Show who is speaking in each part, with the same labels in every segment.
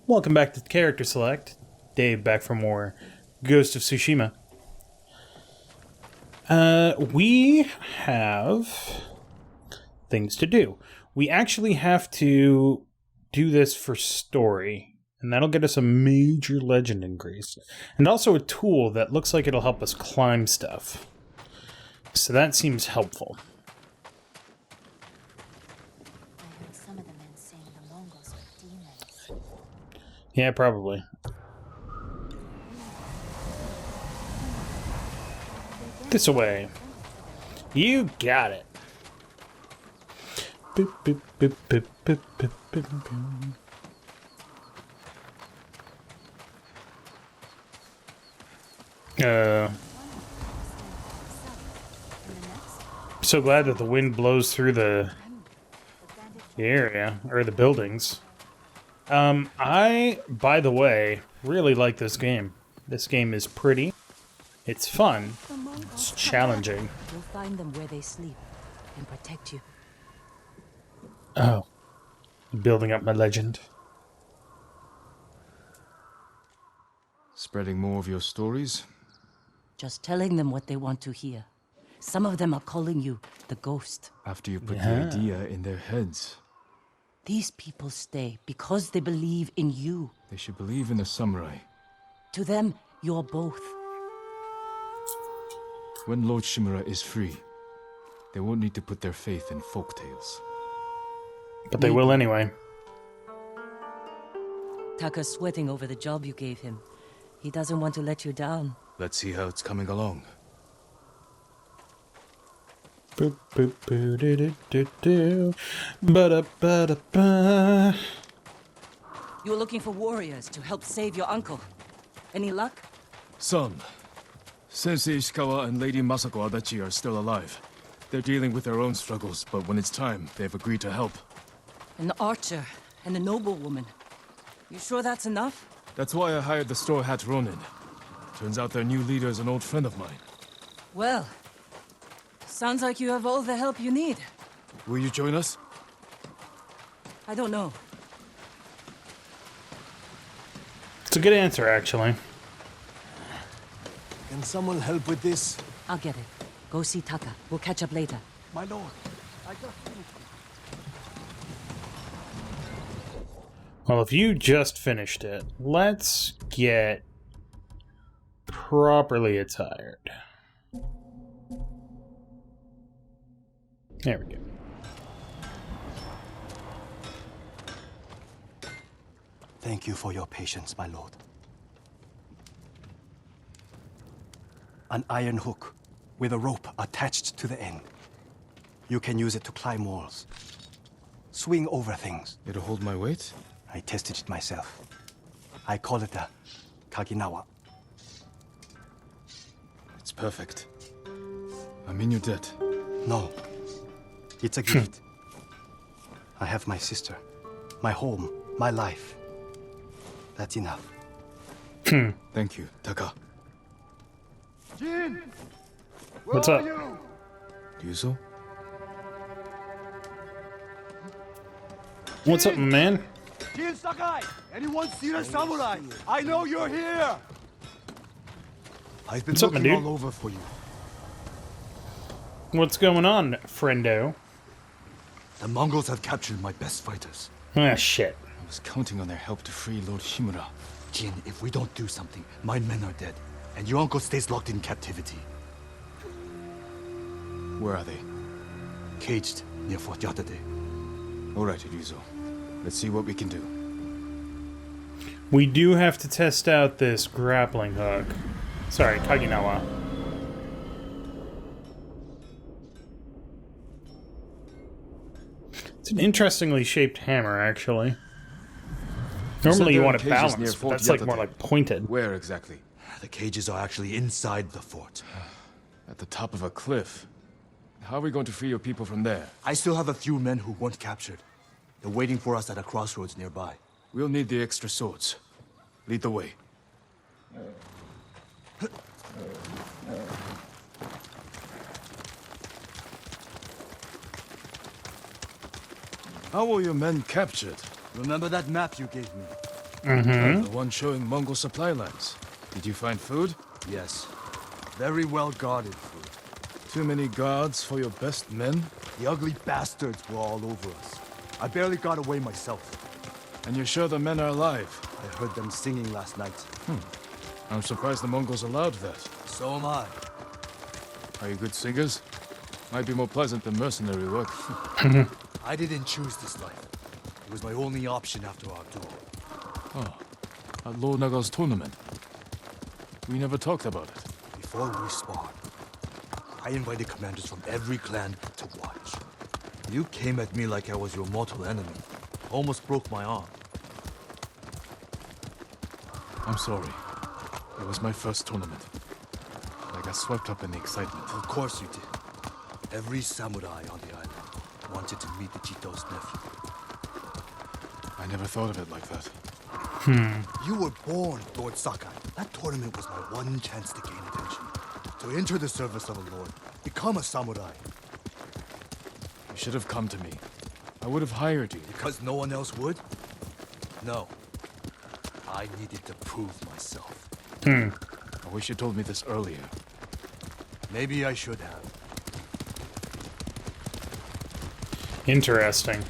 Speaker 1: Welcome back to Character Select. Dave back for more Ghost of Tsushima. We have things to do. We actually have to do this for story, and that'll get us a major legend increase. And also a tool that looks like it'll help us climb stuff. So that seems helpful. Yeah, probably. This away. You got it. Boop, boop, boop, boop, boop, boop, boop, boop. So glad that the wind blows through the area, or the buildings. I, by the way, really like this game. This game is pretty. It's fun. It's challenging.
Speaker 2: You'll find them where they sleep and protect you.
Speaker 1: Oh. Building up my legend.
Speaker 3: Spreading more of your stories?
Speaker 2: Just telling them what they want to hear. Some of them are calling you the ghost.
Speaker 3: After you put the idea in their heads.
Speaker 2: These people stay because they believe in you.
Speaker 3: They should believe in the samurai.
Speaker 2: To them, you're both.
Speaker 3: When Lord Shimura is free, they won't need to put their faith in folktales.
Speaker 1: But they will anyway.
Speaker 2: Taka's sweating over the job you gave him. He doesn't want to let you down.
Speaker 3: Let's see how it's coming along.
Speaker 1: Boop, boop, boo, doo, doo, doo, doo. Ba-da, ba-da, ba.
Speaker 2: You were looking for warriors to help save your uncle. Any luck?
Speaker 3: Some. Sensei Ishikawa and Lady Masako Adachi are still alive. They're dealing with their own struggles, but when it's time, they've agreed to help.
Speaker 2: An archer and a noblewoman. You sure that's enough?
Speaker 3: That's why I hired the Straw Hat Ronin. Turns out their new leader is an old friend of mine.
Speaker 2: Well, sounds like you have all the help you need.
Speaker 3: Will you join us?
Speaker 2: I don't know.
Speaker 1: It's a good answer, actually.
Speaker 4: Can someone help with this?
Speaker 2: I'll get it. Go see Taka. We'll catch up later.
Speaker 4: My lord, I just...
Speaker 1: Well, if you just finished it, let's get properly attired. There we go.
Speaker 4: Thank you for your patience, my lord. An iron hook with a rope attached to the end. You can use it to climb walls. Swing over things.
Speaker 3: It'll hold my weight?
Speaker 4: I tested it myself. I call it a Kaginawa.
Speaker 3: It's perfect. I'm in your debt.
Speaker 4: No. It's a gift. I have my sister, my home, my life. That's enough.
Speaker 3: Thank you, Taka.
Speaker 4: Jin!
Speaker 1: What's up?
Speaker 3: Ryuzo?
Speaker 1: What's up, man?
Speaker 4: Jin Sakai! Anyone see the samurai? I know you're here! I've been
Speaker 1: What's up, my
Speaker 4: looking
Speaker 1: dude?
Speaker 4: all over for you.
Speaker 1: What's going on, friendo?
Speaker 4: The Mongols have captured my best fighters.
Speaker 1: Ah, shit.
Speaker 3: I was counting on their help to free Lord Shimura.
Speaker 4: Jin, if we don't do something, my men are dead, and your uncle stays locked in captivity.
Speaker 3: Where are they?
Speaker 4: Caged near Fort Yatate.
Speaker 3: All right, Ryuzo. Let's see what we can do.
Speaker 1: We do have to test out this grappling hook. Sorry, Kaginawa. It's an interestingly shaped hammer, actually. Normally you want it balanced, but that's like more like pointed.
Speaker 3: Where exactly?
Speaker 4: The cages are actually inside the fort.
Speaker 3: At the top of a cliff. How are we going to free your people from there?
Speaker 4: I still have a few men who weren't captured. They're waiting for us at a crossroads nearby.
Speaker 3: We'll need the extra swords. Lead the way. How were your men captured?
Speaker 4: Remember that map you gave me?
Speaker 3: The one showing Mongol supply lines. Did you find food?
Speaker 5: Yes. Very well guarded food.
Speaker 3: Too many guards for your best men?
Speaker 5: The ugly bastards were all over us. I barely got away myself.
Speaker 3: And you're sure the men are alive?
Speaker 5: I heard them singing last night.
Speaker 3: I'm surprised the Mongols allowed that.
Speaker 5: So am I.
Speaker 3: Are you good singers? Might be more pleasant than mercenary work.
Speaker 5: I didn't choose this life. It was my only option after our duel.
Speaker 3: Oh, at Lord Naga's tournament. We never talked about it.
Speaker 5: Before we sparred, I invited commanders from every clan to watch. You came at me like I was your mortal enemy. Almost broke my arm.
Speaker 3: I'm sorry. It was my first tournament. I got swept up in the excitement.
Speaker 5: Of course you did. Every samurai on the island wanted to meet the Chito's nephew.
Speaker 3: I never thought of it like that.
Speaker 5: You were born Lord Sakai. That tournament was my one chance to gain attention. To enter the service of a lord. Become a samurai.
Speaker 3: You should have come to me. I would have hired you.
Speaker 5: Because no one else would? No. I needed to prove myself.
Speaker 3: I wish you told me this earlier.
Speaker 5: Maybe I should have.
Speaker 1: Interesting.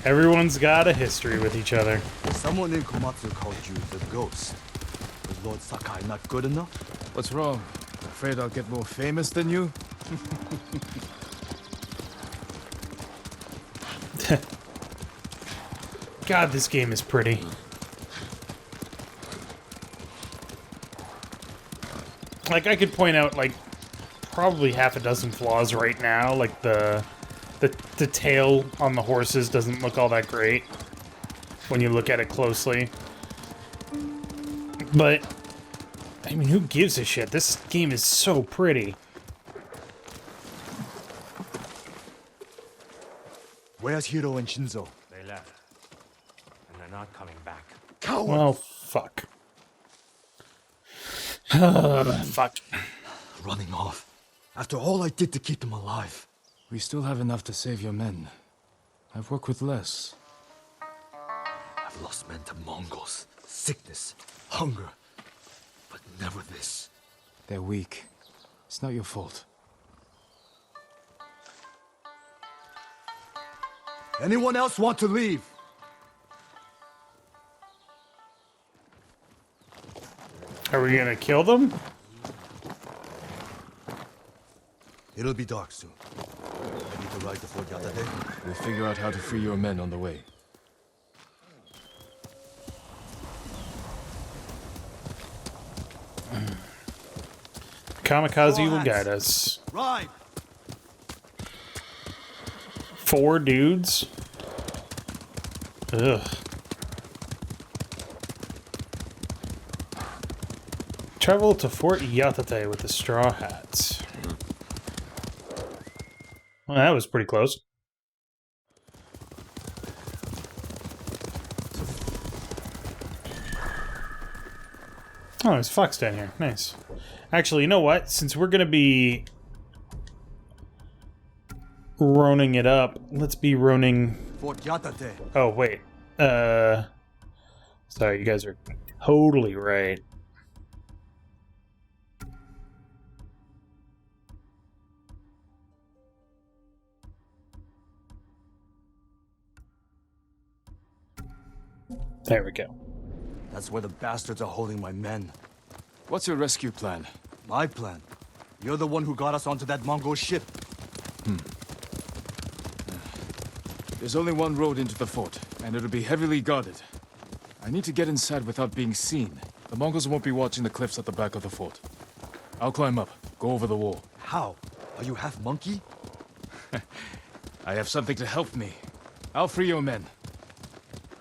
Speaker 1: Everyone's got a history with each other.
Speaker 5: Someone in Komatsu called you the Ghost. Was Lord Sakai not good enough?
Speaker 3: What's wrong? Afraid I'll get more famous than you?
Speaker 1: God, this game is pretty. Like, I could point out, like, probably half a dozen flaws right now. Like, the tail on the horses doesn't look all that great when you look at it closely. But, I mean, who gives a shit? This game is so pretty.
Speaker 5: Where's Hiro and Shinzo?
Speaker 6: They left. And they're not coming back.
Speaker 5: Coward!
Speaker 1: Well, fuck. Fuck.
Speaker 5: Running off. After all I did to keep them alive.
Speaker 3: We still have enough to save your men. I've worked with less.
Speaker 5: I've lost men to Mongols, sickness, hunger. But never this.
Speaker 3: They're weak. It's not your fault.
Speaker 5: Anyone else want to leave?
Speaker 1: Are we gonna kill them?
Speaker 5: It'll be dark soon. Ready to ride the Fort Yatate?
Speaker 3: We'll figure out how to free your men on the way.
Speaker 1: Kamikaze will guide us.
Speaker 5: Ride!
Speaker 1: 4 dudes? Ugh. Travel to Fort Yatate with the straw hats. Well, that was pretty close. Oh, there's Fox down here. Nice. Actually, you know what? Since we're going to be roning it up, let's be roning...
Speaker 5: Fort Yatate.
Speaker 1: Oh, wait. Sorry, you guys are totally right. There we go.
Speaker 5: That's where the bastards are holding my men.
Speaker 3: What's your rescue plan?
Speaker 5: My plan. You're the one who got us onto that Mongol ship.
Speaker 3: There's only one road into the fort, and it'll be heavily guarded. I need to get inside without being seen. The Mongols won't be watching the cliffs at the back of the fort. I'll climb up, go over the wall.
Speaker 5: How? Are you half monkey?
Speaker 3: I have something to help me. I'll free your men.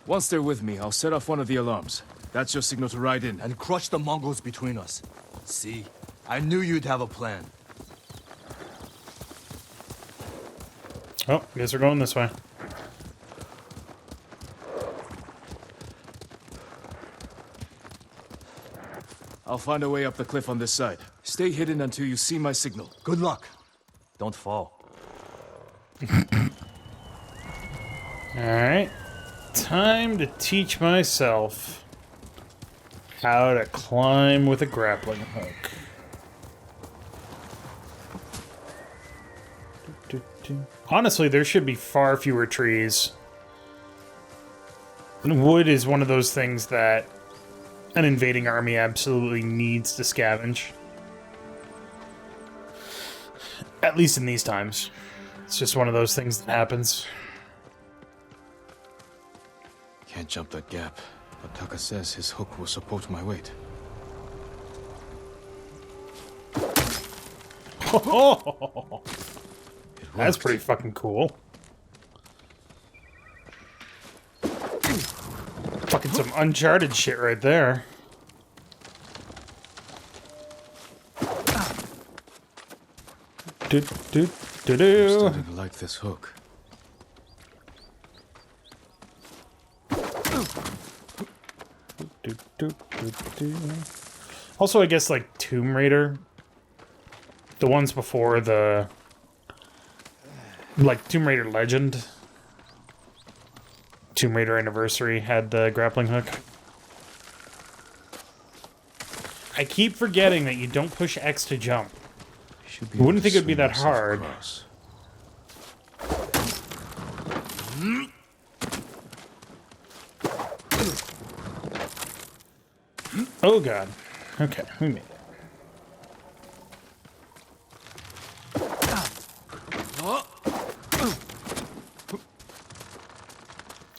Speaker 3: Once they're with me, I'll set off one of the alarms. That's your signal to ride in.
Speaker 5: And crush the Mongols between us. See? I knew you'd have a plan.
Speaker 1: Oh, I guess we're going this way.
Speaker 3: I'll find a way up the cliff on this side. Stay hidden until you see my signal.
Speaker 5: Good luck. Don't fall.
Speaker 1: Alright. Time to teach myself how to climb with a grappling hook. Honestly, there should be far fewer trees. Wood is one of those things that an invading army absolutely needs to scavenge. At least in these times. It's just one of those things that happens.
Speaker 3: Can't jump that gap, but Taka says his hook will support my weight.
Speaker 1: Oh,
Speaker 3: It
Speaker 1: that's
Speaker 3: worked.
Speaker 1: pretty fucking cool. Fucking some Uncharted shit right there. Do do do
Speaker 3: I'm
Speaker 1: do.
Speaker 3: starting to like this hook.
Speaker 1: Do, do, do, do. Also, I guess like Tomb Raider, the ones before the like Tomb Raider Legend, Tomb Raider Anniversary had the grappling hook. I keep forgetting that you don't push X to jump.
Speaker 3: Should be
Speaker 1: You wouldn't
Speaker 3: able to
Speaker 1: think it'd be
Speaker 3: swing
Speaker 1: that
Speaker 3: myself
Speaker 1: hard.
Speaker 3: across.
Speaker 1: Oh god. Okay, we made it.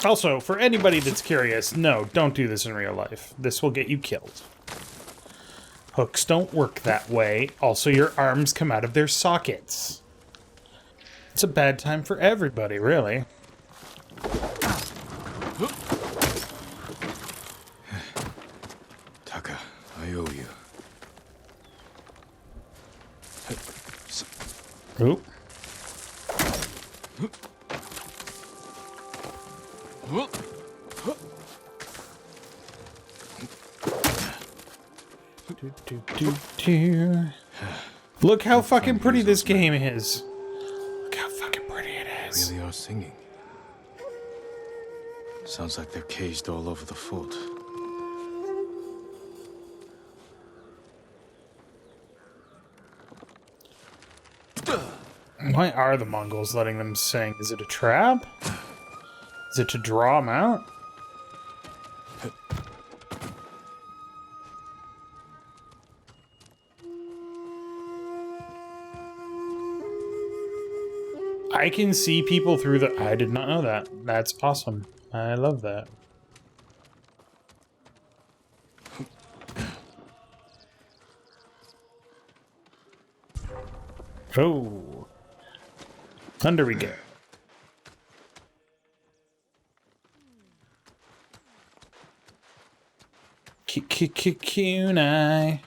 Speaker 1: Also, for anybody that's curious, no, don't do this in real life. This will get you killed. Hooks don't work that way. Also, your arms come out of their sockets. It's a bad time for everybody, really.
Speaker 3: Taka, I owe you.
Speaker 1: Oop. Do, do, do, do. Look how fucking pretty this game is. Look how fucking pretty it is.
Speaker 3: Really are singing. Sounds like they're caged all over the fort.
Speaker 1: Why are the Mongols letting them sing? Is it a trap? Is it to draw them out? I can see people through the... I did not know that. That's awesome. I love that. Oh. Under we go. Kunai.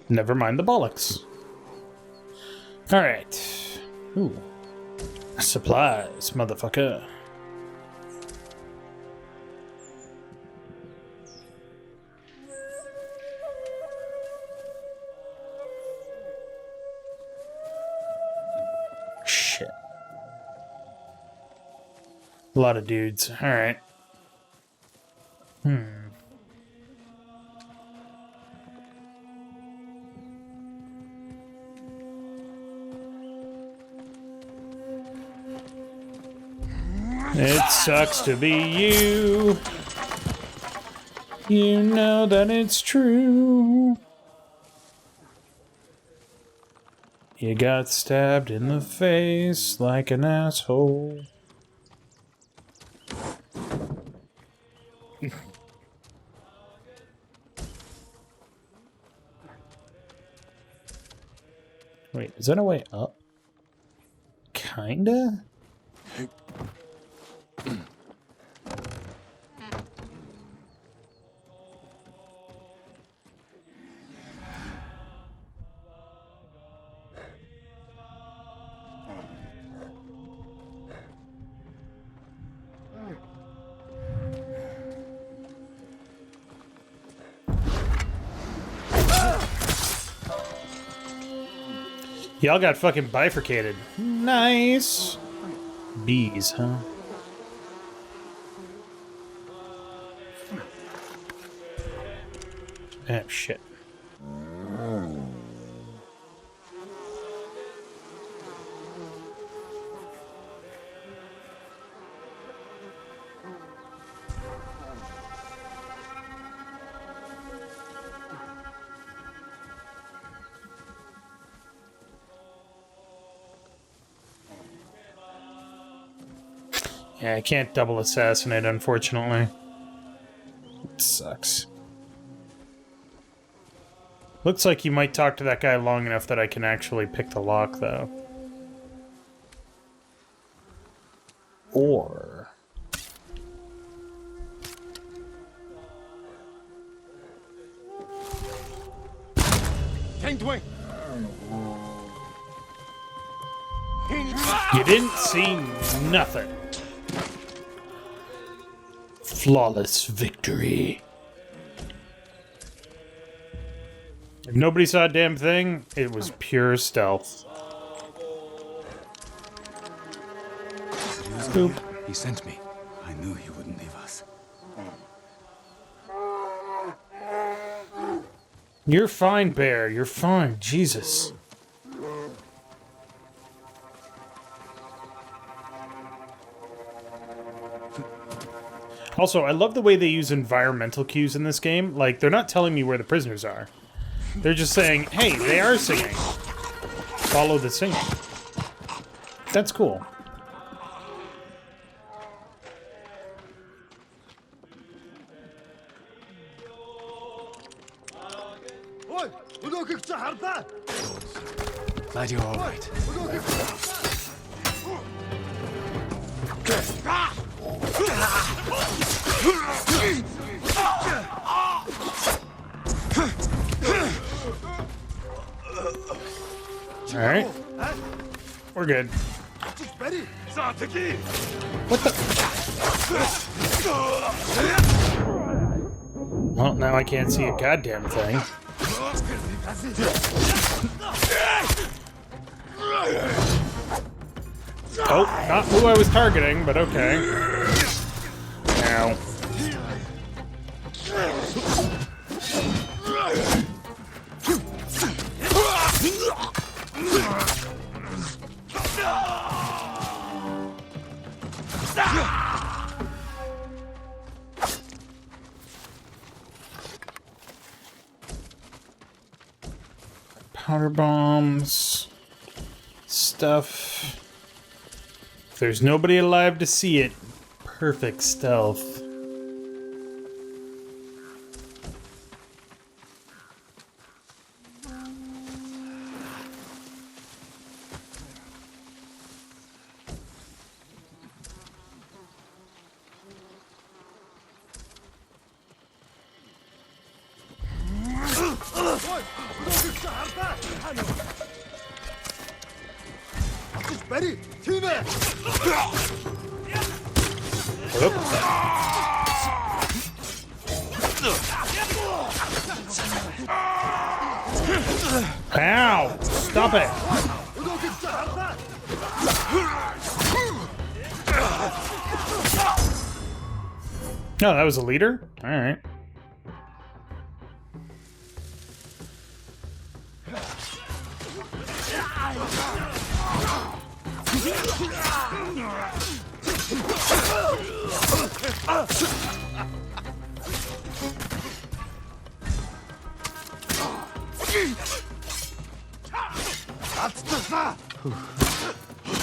Speaker 1: Never mind the bollocks. Alright. Ooh. Supplies, motherfucker. Shit. A lot of dudes. Alright. It sucks to be you. You know that it's true. You got stabbed in the face like an asshole. Wait, is that a way up? Kinda? Y'all got fucking bifurcated. Nice. Bees, huh? Ah, shit. Yeah, I can't double assassinate, unfortunately. It sucks. Looks like you might talk to that guy long enough that I can actually pick the lock, though. Or... You didn't see nothing. Flawless victory. If nobody saw a damn thing, it was pure stealth. Boop.
Speaker 4: He sent me. I knew he wouldn't leave us.
Speaker 1: You're fine, Bear. You're fine. Jesus. Also, I love the way they use environmental cues in this game. Like, they're not telling me where the prisoners are. They're just saying, hey, they are singing. Follow the singing. That's cool.
Speaker 4: Glad you're all right.
Speaker 1: Alright. We're good. What the? Well, now I can't see a goddamn thing. Oh, not who I was targeting, but okay. Ow. Powder bombs. Stuff. If there's nobody alive to see it, perfect stealth. Ow! Stop it! No, that was a leader? Alright.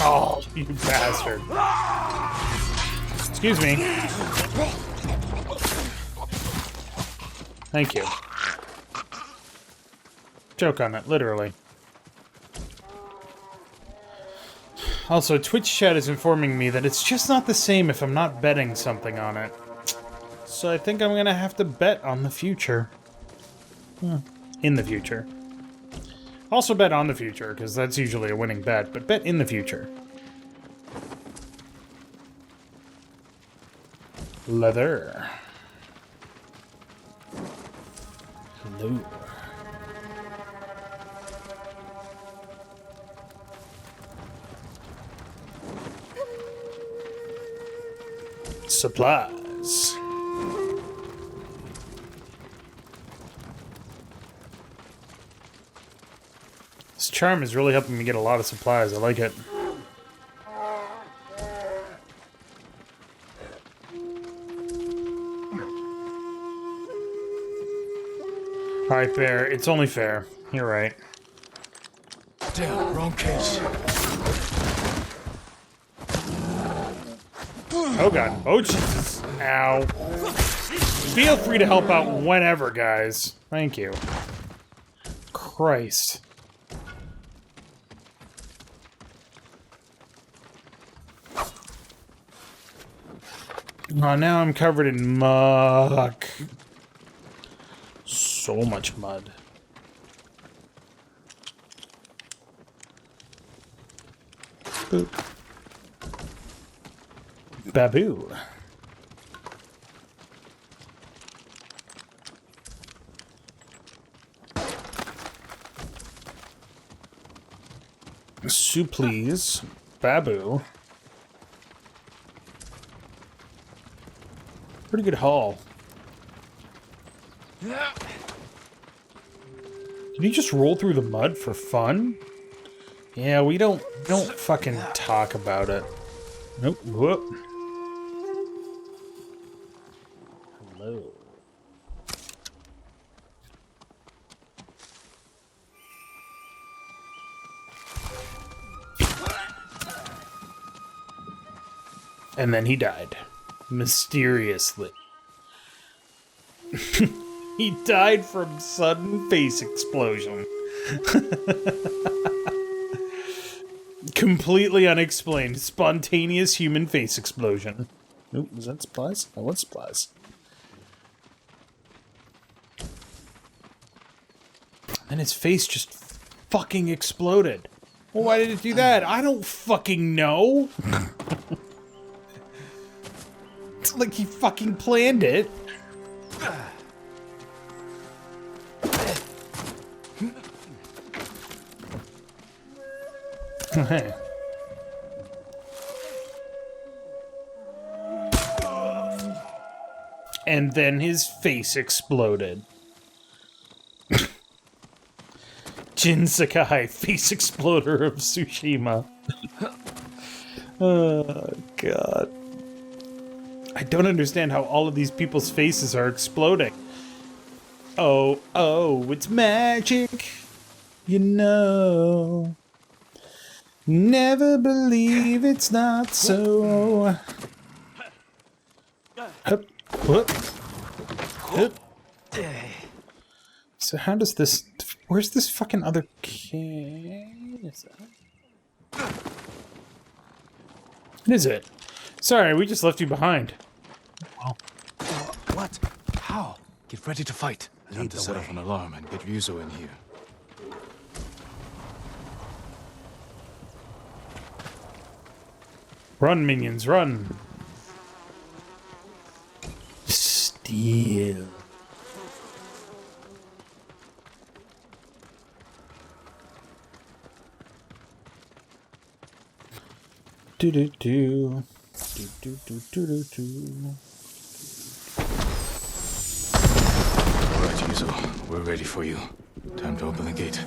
Speaker 1: Oh, you bastard. Excuse me. Thank you. Joke on it, literally. Also, Twitch chat is informing me that it's just not the same if I'm not betting something on it. So I think I'm gonna have to bet on the future. In the future. Also bet on the future, because that's usually a winning bet, but bet in the future. Leather. Hello. Supplies. This charm is really helping me get a lot of supplies. I like it. Alright, fair. It's only fair. You're right.
Speaker 3: Damn, wrong case.
Speaker 1: Oh god. Oh Jesus. Ow. Feel free to help out whenever, guys. Thank you. Christ. Oh, now I'm covered in muck. So much mud. Boop. Baboo. Soup, please. Baboo. Pretty good haul. Did he just roll through the mud for fun? Yeah, we don't fucking talk about it. Nope. Whoop. Hello. And then he died. Mysteriously. He died from sudden face explosion. Completely unexplained. Spontaneous human face explosion. Nope, was that supplies? I want supplies. And his face just fucking exploded. Well, why did it do that? I don't fucking know. It's like he fucking planned it. And then his face exploded. Jin Sakai, face exploder of Tsushima. Oh, God. I don't understand how all of these people's faces are exploding. Oh, it's magic. You know. Never believe it's not so. Hup, whoop, hup. So how does this... Where's this fucking other kid? Is that... What is it? Sorry, we just left you behind.
Speaker 4: Oh. What? How?
Speaker 3: Get ready to fight. Time to set off an alarm and get Ryuzo in here.
Speaker 1: Run, minions, run. Steal. Do do do. Do do do do do do.
Speaker 3: Alright, Ryuzo. We're ready for you. Time to open the gate.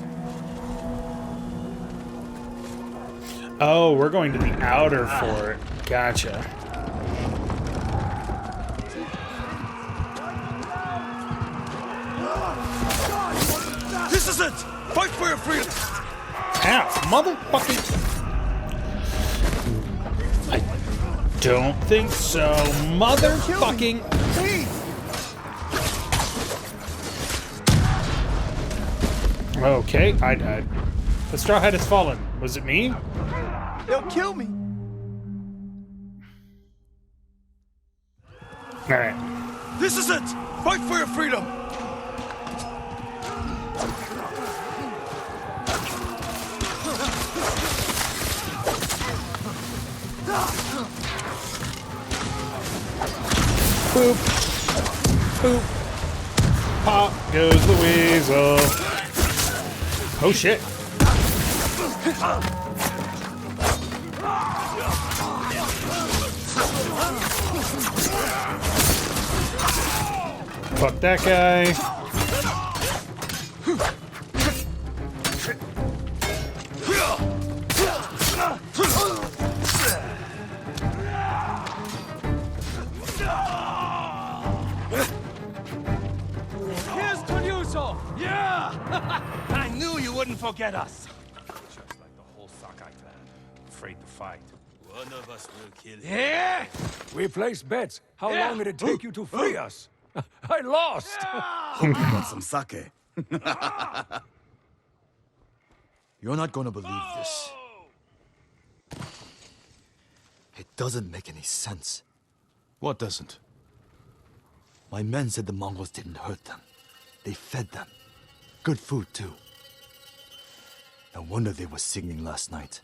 Speaker 1: Oh, we're going to the outer fort. Gotcha.
Speaker 5: This is it! Fight for your freedom!
Speaker 1: Ow, motherfucking... I don't think so. Motherfucking... Okay, I died. The straw hat has fallen. Was it me?
Speaker 5: They'll kill me!
Speaker 1: Alright.
Speaker 5: This is it! Fight for your freedom!
Speaker 1: Boop. Boop. Pop goes the weasel. Oh shit. Fuck that guy.
Speaker 7: Here's Tonyuso! Yeah! I knew you wouldn't forget us.
Speaker 6: Just like the whole Sakai clan. Afraid to fight.
Speaker 5: One of us will kill him.
Speaker 7: Yeah!
Speaker 8: We placed bets. How long did it take you to free us? I lost!
Speaker 5: Want some sake? You're not gonna believe this. It doesn't make any sense.
Speaker 3: What doesn't?
Speaker 5: My men said the Mongols didn't hurt them. They fed them. Good food, too. No wonder they were singing last night.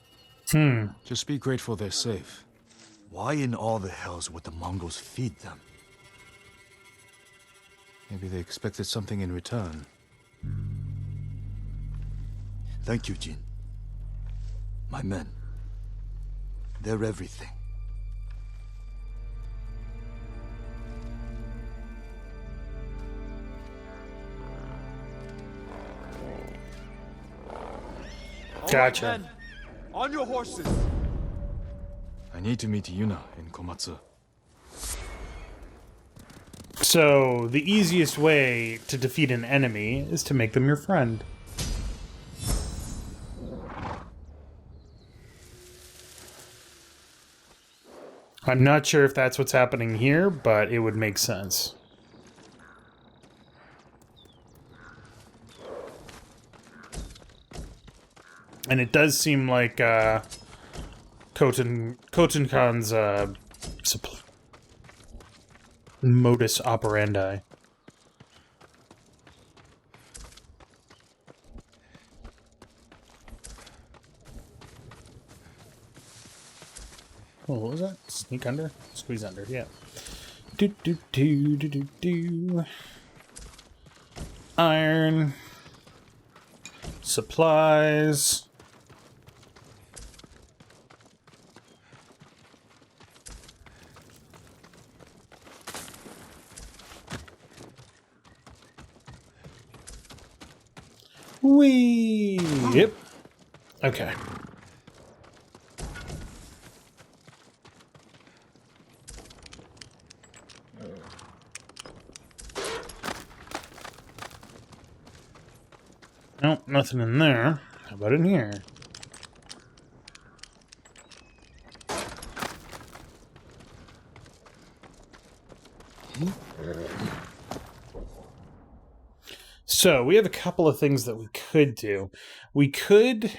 Speaker 3: Just be grateful they're safe.
Speaker 5: Why in all the hells would the Mongols feed them?
Speaker 3: Maybe they expected something in return.
Speaker 5: Thank you, Jin. My men. They're everything.
Speaker 1: Gotcha.
Speaker 7: On your horses!
Speaker 3: I need to meet Yuna in Komatsu.
Speaker 1: So, the easiest way to defeat an enemy is to make them your friend. I'm not sure if that's what's happening here, but it would make sense. And it does seem like Kotenkan's modus operandi. Oh, what was that? Sneak under? Squeeze under, yeah. Do do do do do do. Iron. Supplies. Whee! Yep. Okay. Nope, nothing in there. How about in here? So, we have a couple of things that we could do. We could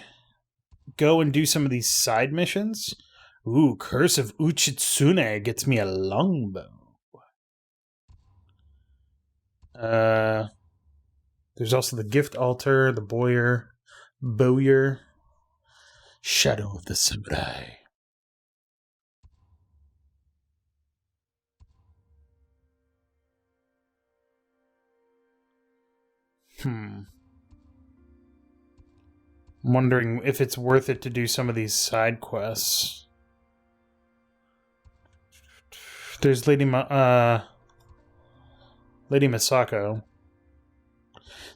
Speaker 1: go and do some of these side missions. Ooh, Curse of Uchitsune gets me a longbow. There's also the Gift Altar, the Bowyer, Shadow of the Samurai. I'm wondering if it's worth it to do some of these side quests. There's Lady Masako.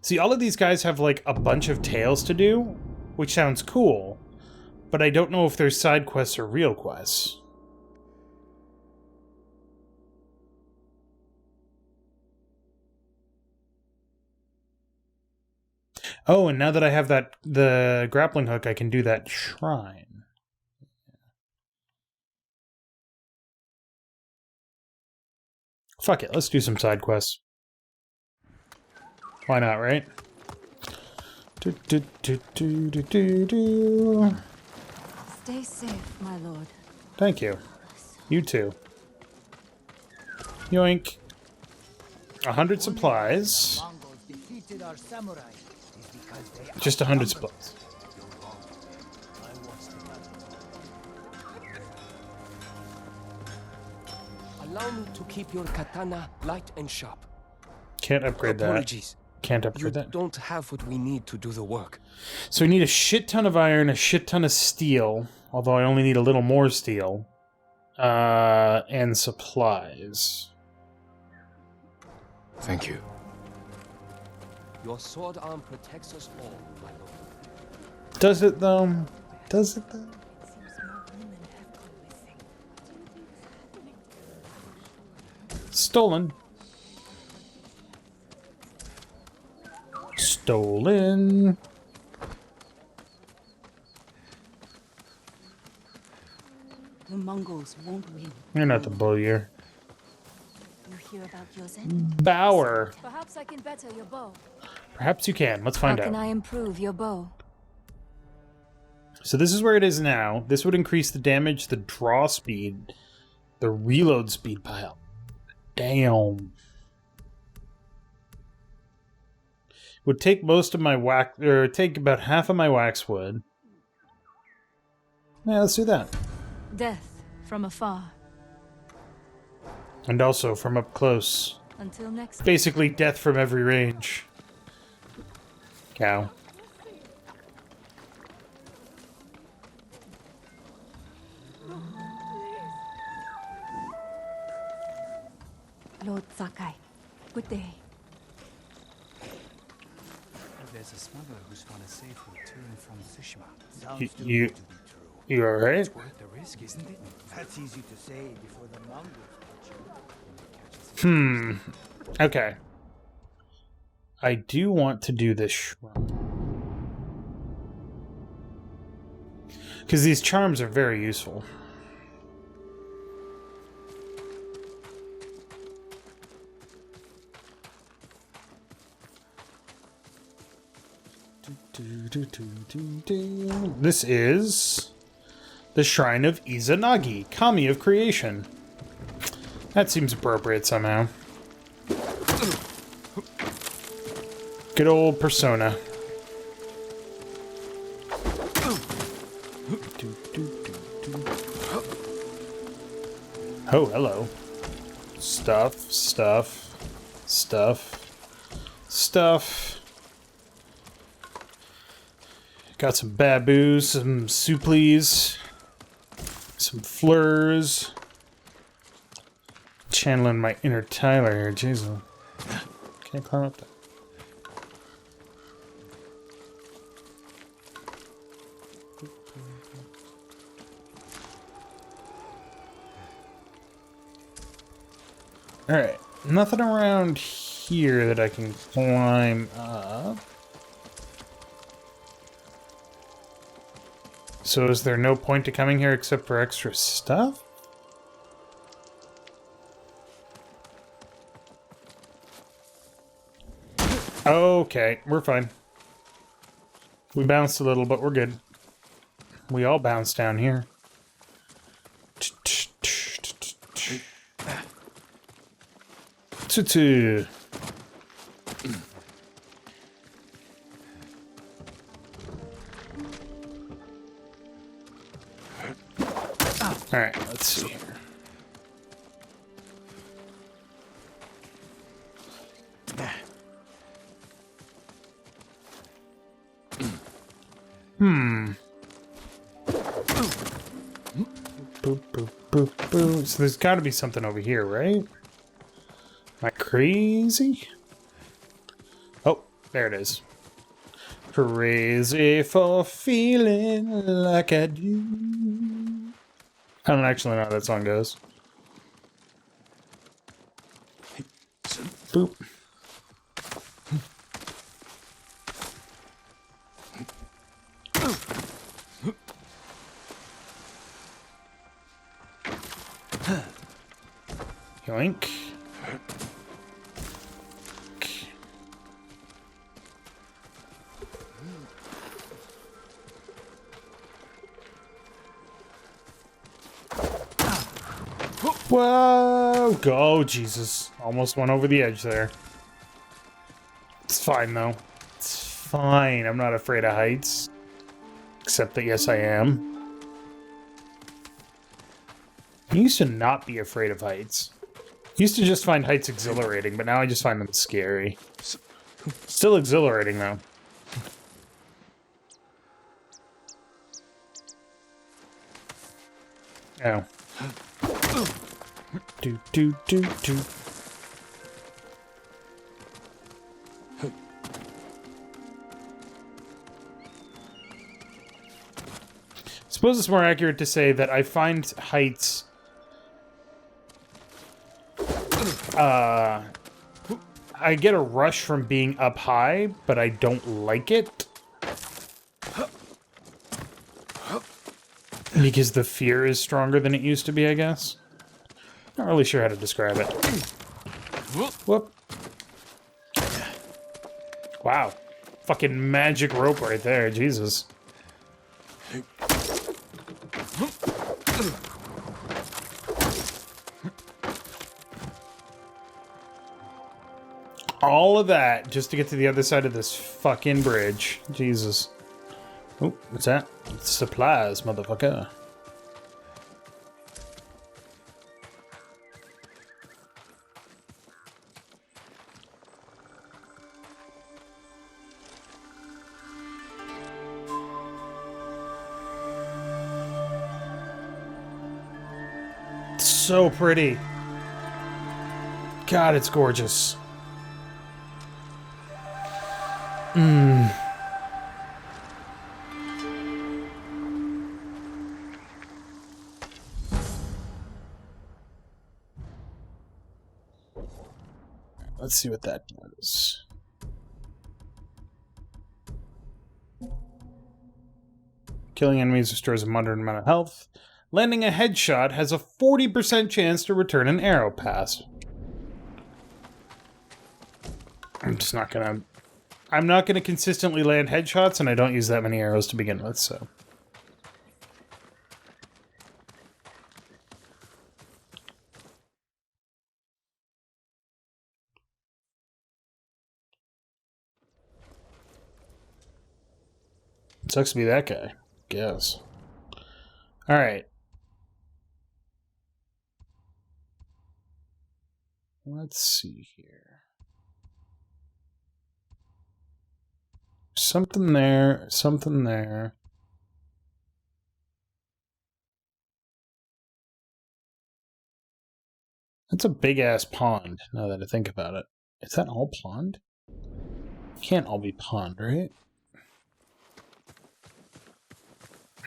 Speaker 1: See, all of these guys have like a bunch of tales to do, which sounds cool, but I don't know if they're side quests or real quests. Oh, and now that I have the grappling hook, I can do that shrine. Fuck it, let's do some side quests. Why not, right?
Speaker 9: Stay safe, my lord.
Speaker 1: Thank you. You too. Yoink. 100 supplies. Just 100 supplies.
Speaker 7: Allow me to keep your katana light and sharp.
Speaker 1: Can't upgrade that.
Speaker 7: Apologies.
Speaker 1: Can't
Speaker 7: You
Speaker 1: upgrade that.
Speaker 7: don't have what we need to do the work.
Speaker 1: So we need a shit ton of iron, a shit ton of steel, although I only need a little more steel, and supplies.
Speaker 3: Thank you.
Speaker 7: Your sword arm protects us all, my lord.
Speaker 1: Does it though? Does it though? Stolen. Stolen.
Speaker 2: The Mongols won't win.
Speaker 1: You're not the bullier.
Speaker 2: You hear about Yozen?
Speaker 1: Bower.
Speaker 10: Perhaps I can better your bow.
Speaker 1: Perhaps you can. Let's
Speaker 10: How
Speaker 1: find
Speaker 10: can
Speaker 1: out.
Speaker 10: I improve your bow?
Speaker 1: So this is where it is now. This would increase the damage, the draw speed, the reload speed pile. Damn. Would take most of my wax, or take about half of my waxwood. Yeah, let's do that.
Speaker 10: Death from afar.
Speaker 1: And also from up close.
Speaker 10: Until next.
Speaker 1: Basically death from every range. Cow.
Speaker 10: Lord Sakai, good day.
Speaker 4: There's a smuggler who's found a safe return from Tsushima.
Speaker 1: You alright?
Speaker 4: It's worth the risk, isn't it?
Speaker 5: That's easy to say before the Mongols catch you.
Speaker 1: Okay. I do want to do this shrine. Because these charms are very useful. This is the Shrine of Izanagi, Kami of Creation. That seems appropriate somehow. Good old Persona. Oh, hello. Stuff, stuff, stuff, stuff. Got some baboos, some supplies, some fleurs. Channeling my inner Tyler here, jeez. Can't climb up that. Alright, nothing around here that I can climb up. So is there no point to coming here except for extra stuff? Okay, we're fine. We bounced a little, but we're good. We all bounce down here. Tutu. Alright, let's see here. Boop, boop, boop, boop. So there's got to be something over here, right? Am I crazy? Oh, there it is. Crazy for feeling like I do. I don't actually know how that song goes. Boop. Yoink. Whoa! Go, Jesus. Almost went over the edge there. It's fine, though. It's fine. I'm not afraid of heights. Except that, yes, I am. I used to not be afraid of heights. I used to just find heights exhilarating, but now I just find them scary. Still exhilarating, though. Oh. Do, do, do, do. suppose it's more accurate to say that I find heights I get a rush from being up high, but I don't like it. Because the fear is stronger than it used to be, I guess. Not really sure how to describe it. Whoop. Wow. Fucking magic rope right there, Jesus. All of that just to get to the other side of this fucking bridge. Jesus. Oh, what's that? It's supplies, motherfucker. It's so pretty. God, it's gorgeous. Let's see what that does. Killing enemies restores a moderate amount of health. Landing a headshot has a 40% chance to return an arrow pass. I'm not gonna consistently land headshots, and I don't use that many arrows to begin with, so. Sucks to be that guy, guess. Alright. Let's see here. Something there, something there. That's a big-ass pond, now that I think about it. Is that all pond? Can't all be pond, right?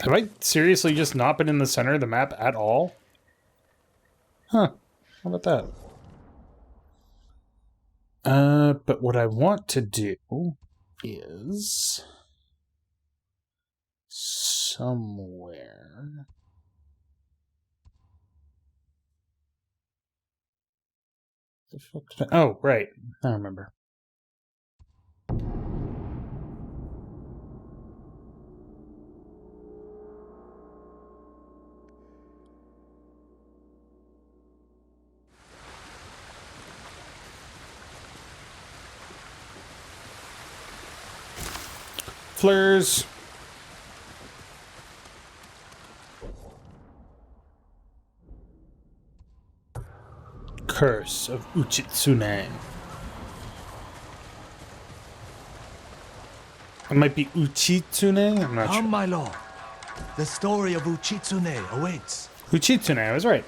Speaker 1: Have I seriously just not been in the center of the map at all? Huh. How about that? But what I want to do is somewhere. The fuck did I... Oh, right. I remember. Flares. Curse of Uchitsune. It might be Uchitsune? I'm not sure.
Speaker 5: Come, my lord. The story of Uchitsune awaits.
Speaker 1: Uchitsune, I was right.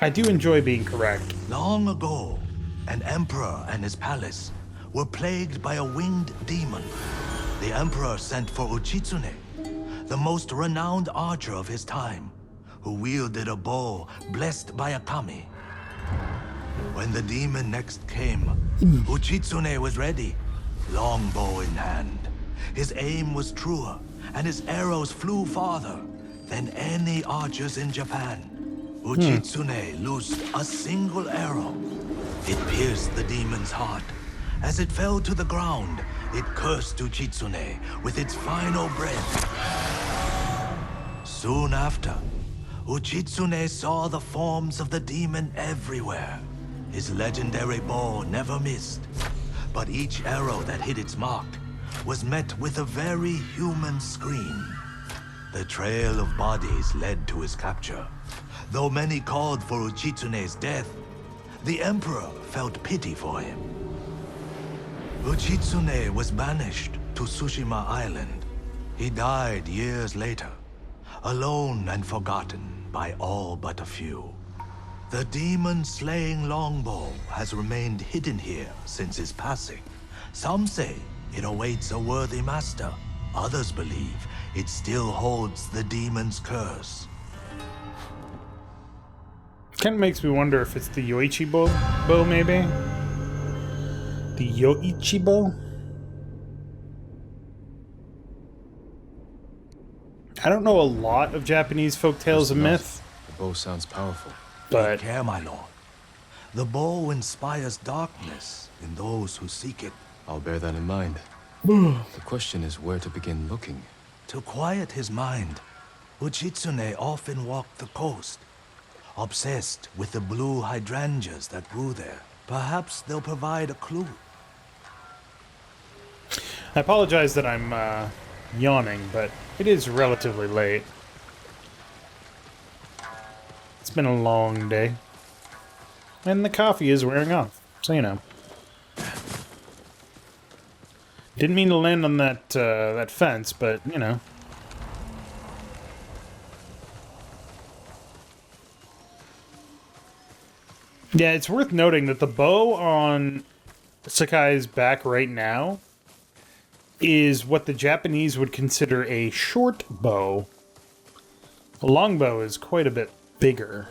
Speaker 1: I do enjoy being correct.
Speaker 5: Long ago, an emperor and his palace were plagued by a winged demon. The emperor sent for Uchitsune, the most renowned archer of his time, who wielded a bow blessed by a kami. When the demon next came, Uchitsune was ready, longbow in hand. His aim was truer, and his arrows flew farther than any archers in Japan. Uchitsune loosed a single arrow. It pierced the demon's heart. As it fell to the ground, it cursed Uchitsune with its final breath. Soon after, Uchitsune saw the forms of the demon everywhere. His legendary bow never missed, but each arrow that hit its mark was met with a very human scream. The trail of bodies led to his capture. Though many called for Uchitsune's death, the emperor felt pity for him. Uchitsune was banished to Tsushima Island. He died years later, alone and forgotten by all but a few. The demon-slaying longbow has remained hidden here since his passing. Some say it awaits a worthy master, Others believe it still holds the demon's curse.
Speaker 1: Kind of makes me wonder if it's the Yoichi bow, maybe? The Yoichi bow? I don't know a lot of Japanese folktales and myth.
Speaker 3: The bow sounds powerful.
Speaker 1: But
Speaker 5: take care, my lord. The bow inspires darkness in those who seek it.
Speaker 3: I'll bear that in mind. The question is where to begin looking.
Speaker 5: To quiet his mind, Uchitsune often walked the coast, obsessed with the blue hydrangeas that grew there. Perhaps they'll provide a clue.
Speaker 1: I apologize that I'm yawning, but it is relatively late. It's been a long day. And the coffee is wearing off, so you know. Didn't mean to land on that that fence, but you know. Yeah, it's worth noting that the bow on Sakai's back right now is what the Japanese would consider a short bow. A long bow is quite a bit bigger.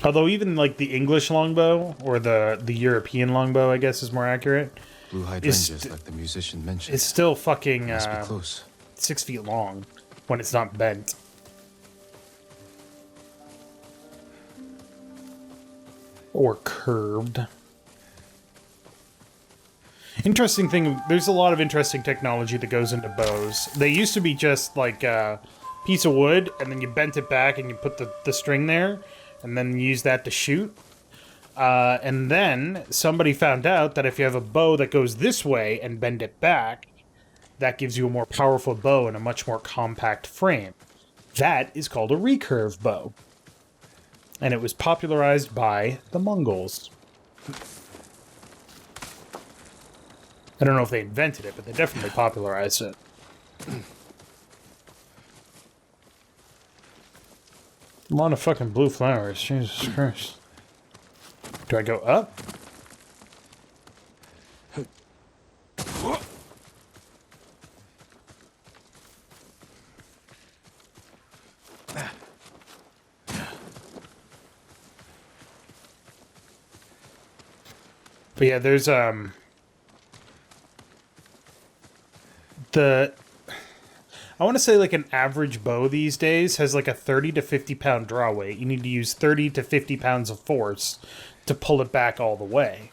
Speaker 1: Although even like the English longbow, or the European longbow, I guess is more accurate.
Speaker 3: Blue hydrangeas, like the musician mentioned.
Speaker 1: It's still fucking
Speaker 3: Must be close.
Speaker 1: 6 feet long when it's not bent. Or curved. Interesting thing, there's a lot of interesting technology that goes into bows. They used to be just like a piece of wood, and then you bent it back and you put the string there, and then use that to shoot. And then somebody found out that if you have a bow that goes this way and bend it back, that gives you a more powerful bow and a much more compact frame. That is called a recurve bow. And it was popularized by the Mongols. I don't know if they invented it, but they definitely popularized it. A lot of fucking blue flowers. Jesus Christ. Do I go up? But yeah, there's I want to say like an average bow these days has like a 30 to 50 pound draw weight. You need to use 30 to 50 pounds of force to pull it back all the way.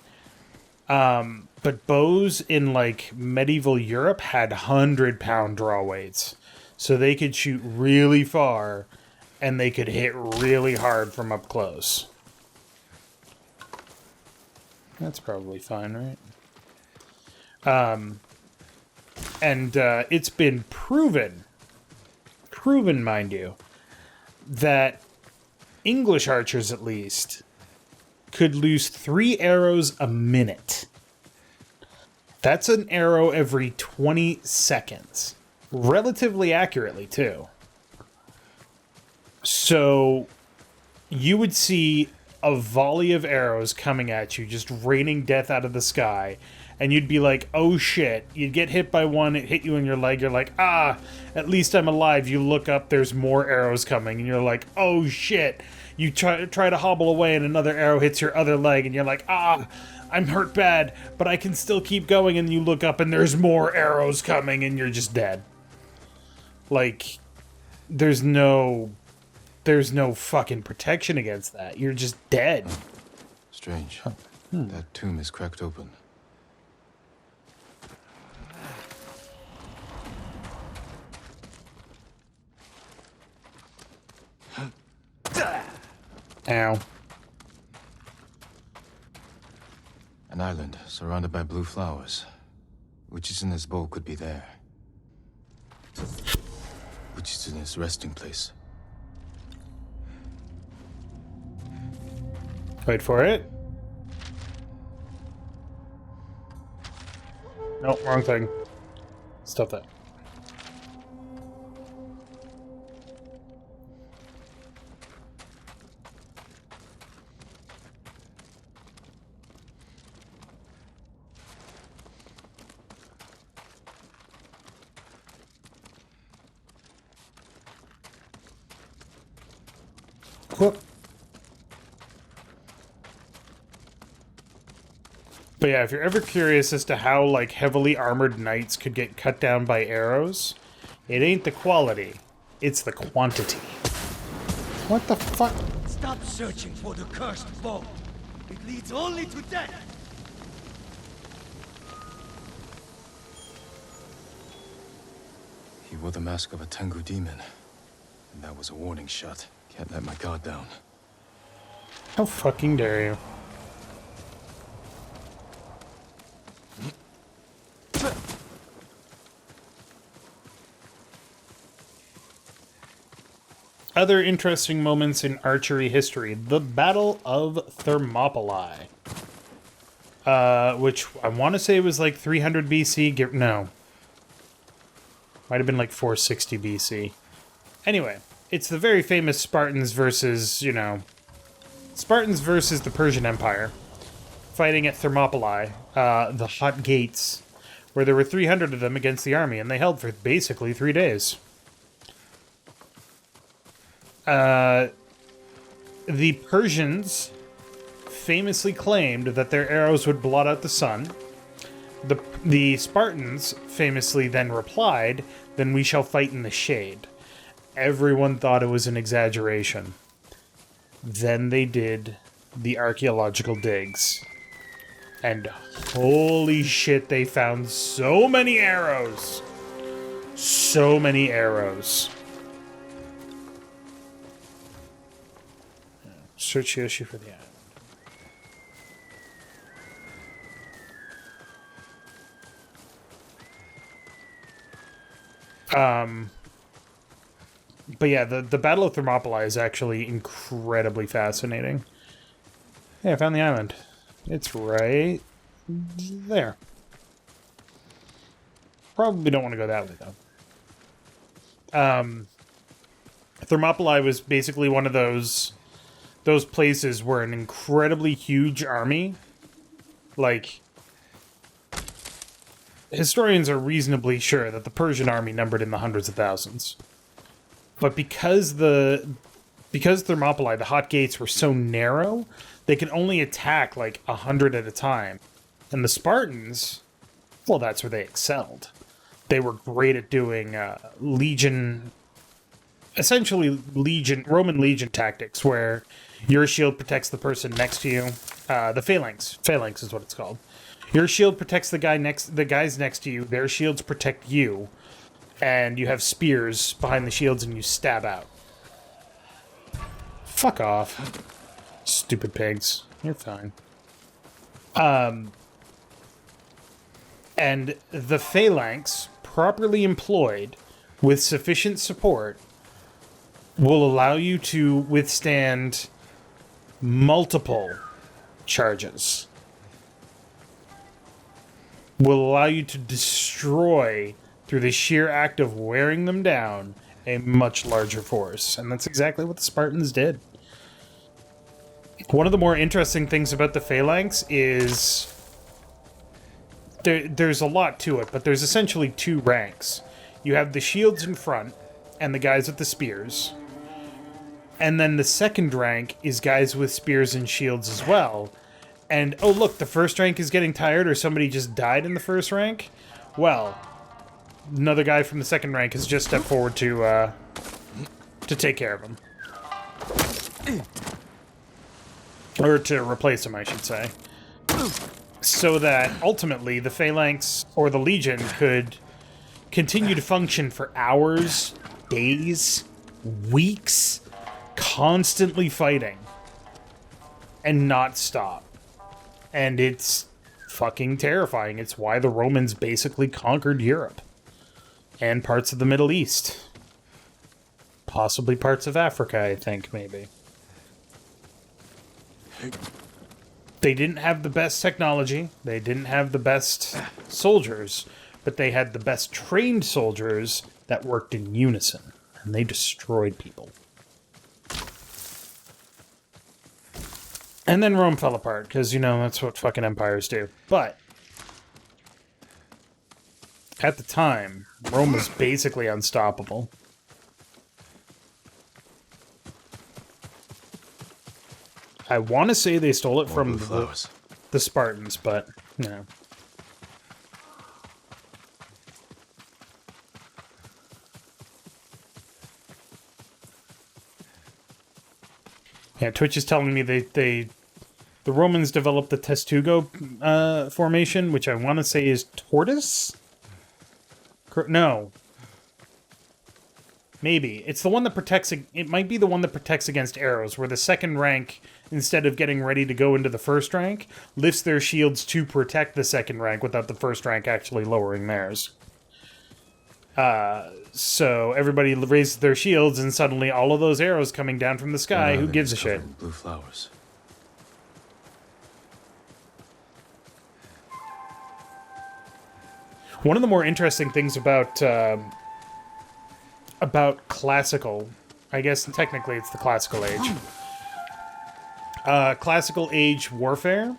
Speaker 1: But bows in like medieval Europe had 100-pound draw weights. So they could shoot really far and they could hit really hard from up close. That's probably fine, right? And it's been proven, mind you, that English archers, at least, could lose 3 arrows a minute. That's an arrow every 20 seconds. Relatively accurately, too. So, you would see a volley of arrows coming at you, just raining death out of the sky, and you'd be like, oh shit. You'd get hit by one, it hit you in your leg, you're like, ah, at least I'm alive. You look up, there's more arrows coming, and you're like, oh shit. You try to hobble away, and another arrow hits your other leg, and you're like, ah, I'm hurt bad, but I can still keep going, and you look up, and there's more arrows coming, and you're just dead. Like, there's no fucking protection against that. You're just dead.
Speaker 3: Strange. That tomb is cracked open.
Speaker 1: Ow.
Speaker 3: An island surrounded by blue flowers. Uchitsune's bow could be there. Uchitsune's resting place.
Speaker 1: Wait for it. Nope, wrong thing. Stop that. Whoop. But yeah, if you're ever curious as to how, like, heavily armored knights could get cut down by arrows, it ain't the quality, it's the quantity. What the fuck?
Speaker 7: Stop searching for the cursed bow. It leads only to death.
Speaker 3: He wore the mask of a Tengu demon. And that was a warning shot. Can't let my guard down.
Speaker 1: How fucking dare you? Other interesting moments in archery history. The Battle of Thermopylae. Which I want to say was like 300 BC. No. Might have been like 460 BC. Anyway, it's the very famous Spartans versus, Spartans versus the Persian Empire. Fighting at Thermopylae, the Hot Gates, where there were 300 of them against the army, and they held for basically 3 days. The Persians famously claimed that their arrows would blot out the sun. The Spartans famously then replied, "Then we shall fight in the shade." Everyone thought it was an exaggeration. Then they did the archaeological digs. And holy shit, they found so many arrows. So many arrows. Search Yoshi for the island. But yeah, the Battle of Thermopylae is actually incredibly fascinating. Hey, I found the island. It's right there. Probably don't want to go that way, though. Thermopylae was basically one of those places where an incredibly huge army, like, historians are reasonably sure that the Persian army numbered in the hundreds of thousands. But because Thermopylae, the Hot Gates, were so narrow, they could only attack like 100 at a time. And the Spartans, well, that's where they excelled. They were great at doing Roman legion tactics, where your shield protects the person next to you. The phalanx. Phalanx is what it's called. Your shield protects the guys next to you. Their shields protect you. And you have spears behind the shields and you stab out. Fuck off. Stupid pigs. You're fine. And the phalanx, properly employed with sufficient support, will allow you to withstand multiple charges. Will allow you to destroy, through the sheer act of wearing them down, a much larger force. And that's exactly what the Spartans did. One of the more interesting things about the phalanx is there's a lot to it, but there's essentially 2 ranks. You have the shields in front and the guys with the spears. And then the second rank is guys with spears and shields as well. And, oh look, the first rank is getting tired, or somebody just died in the first rank. Well, another guy from the second rank has just stepped forward to take care of him. Or to replace him, I should say. So that, ultimately, the Phalanx, or the Legion, could continue to function for hours, days, weeks, constantly fighting, and not stop. And it's fucking terrifying. It's why the Romans basically conquered Europe. And parts of the Middle East. Possibly parts of Africa, I think, maybe. They didn't have the best technology. They didn't have the best soldiers. But they had the best trained soldiers that worked in unison. And they destroyed people. And then Rome fell apart, because, you know, that's what fucking empires do. But at the time, Rome was basically unstoppable. I want to say they stole it
Speaker 3: More
Speaker 1: from
Speaker 3: blue flowers.
Speaker 1: the Spartans, but, you know. Yeah, Twitch is telling me the Romans developed the Testugo formation, which I want to say is tortoise? No. Maybe. It's the one that protects... It might be the one that protects against arrows, where the second rank, instead of getting ready to go into the first rank, lifts their shields to protect the second rank without the first rank actually lowering theirs. So everybody raises their shields, and suddenly all of those arrows coming down from the sky, who gives a shit?
Speaker 3: In blue flowers.
Speaker 1: One of the more interesting things about classical, I guess technically it's the classical age. Classical age warfare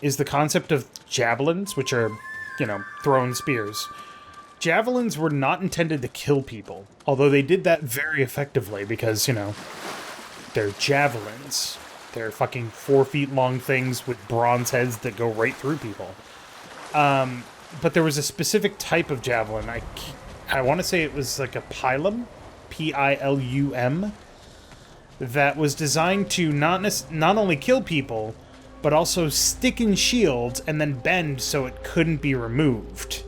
Speaker 1: is the concept of javelins, which are, you know, thrown spears. Javelins were not intended to kill people, although they did that very effectively because, you know, they're javelins. They're fucking 4 feet long things with bronze heads that go right through people. But there was a specific type of javelin. I want to say it was like a pilum, Pilum, that was designed to not only kill people, but also stick in shields and then bend so it couldn't be removed.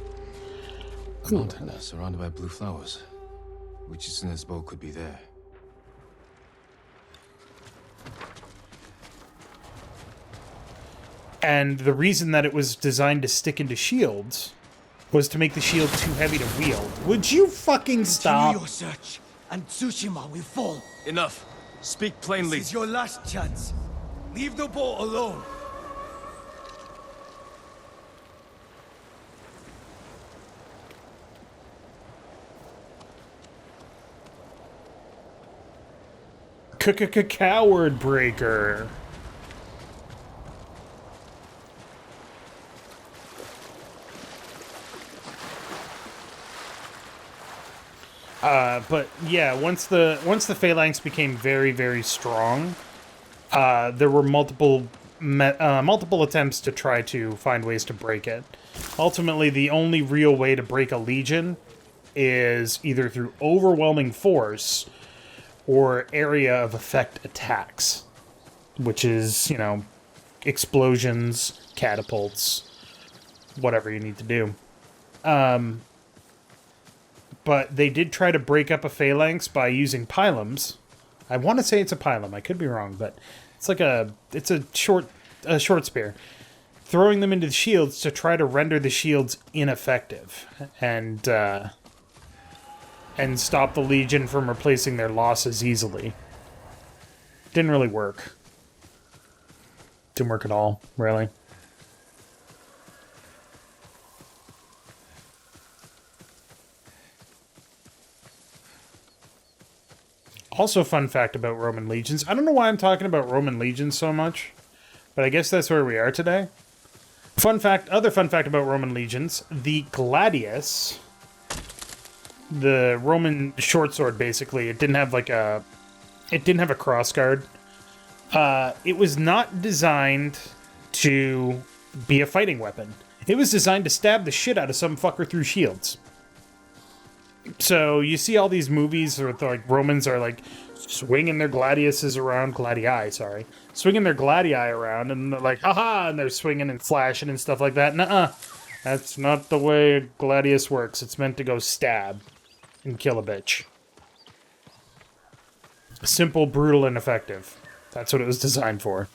Speaker 3: A mountain surrounded by blue flowers. Uchitsune's bow could be there.
Speaker 1: And the reason that it was designed to stick into shields was to make the shield too heavy to wield. Would you fucking stop?
Speaker 7: Continue your search, and Tsushima will fall.
Speaker 3: Enough. Speak plainly.
Speaker 7: This is your last chance. Leave the boat alone.
Speaker 1: Coward breaker. But yeah, once the phalanx became very, very strong, there were multiple attempts to try to find ways to break it. Ultimately, the only real way to break a legion is either through overwhelming force or area of effect attacks, which is, you know, explosions, catapults, whatever you need to do. But they did try to break up a phalanx by using pilums. I want to say it's a pilum. I could be wrong, but it's like a short spear. Throwing them into the shields to try to render the shields ineffective and stop the Legion from replacing their losses easily. Didn't really work. Didn't work at all, really. Also, fun fact about Roman legions. I don't know why I'm talking about Roman legions so much, but I guess that's where we are today. Other fun fact about Roman legions: the gladius, the Roman short sword, basically, it didn't have a crossguard. It was not designed to be a fighting weapon. It was designed to stab the shit out of some fucker through shields. So you see all these movies where the Romans are swinging their gladiuses around, swinging their gladii around, and they're like, haha, and they're swinging and flashing and stuff like that. Nuh-uh. That's not the way a gladius works. It's meant to go stab and kill a bitch. Simple, brutal, and effective. That's what it was designed for.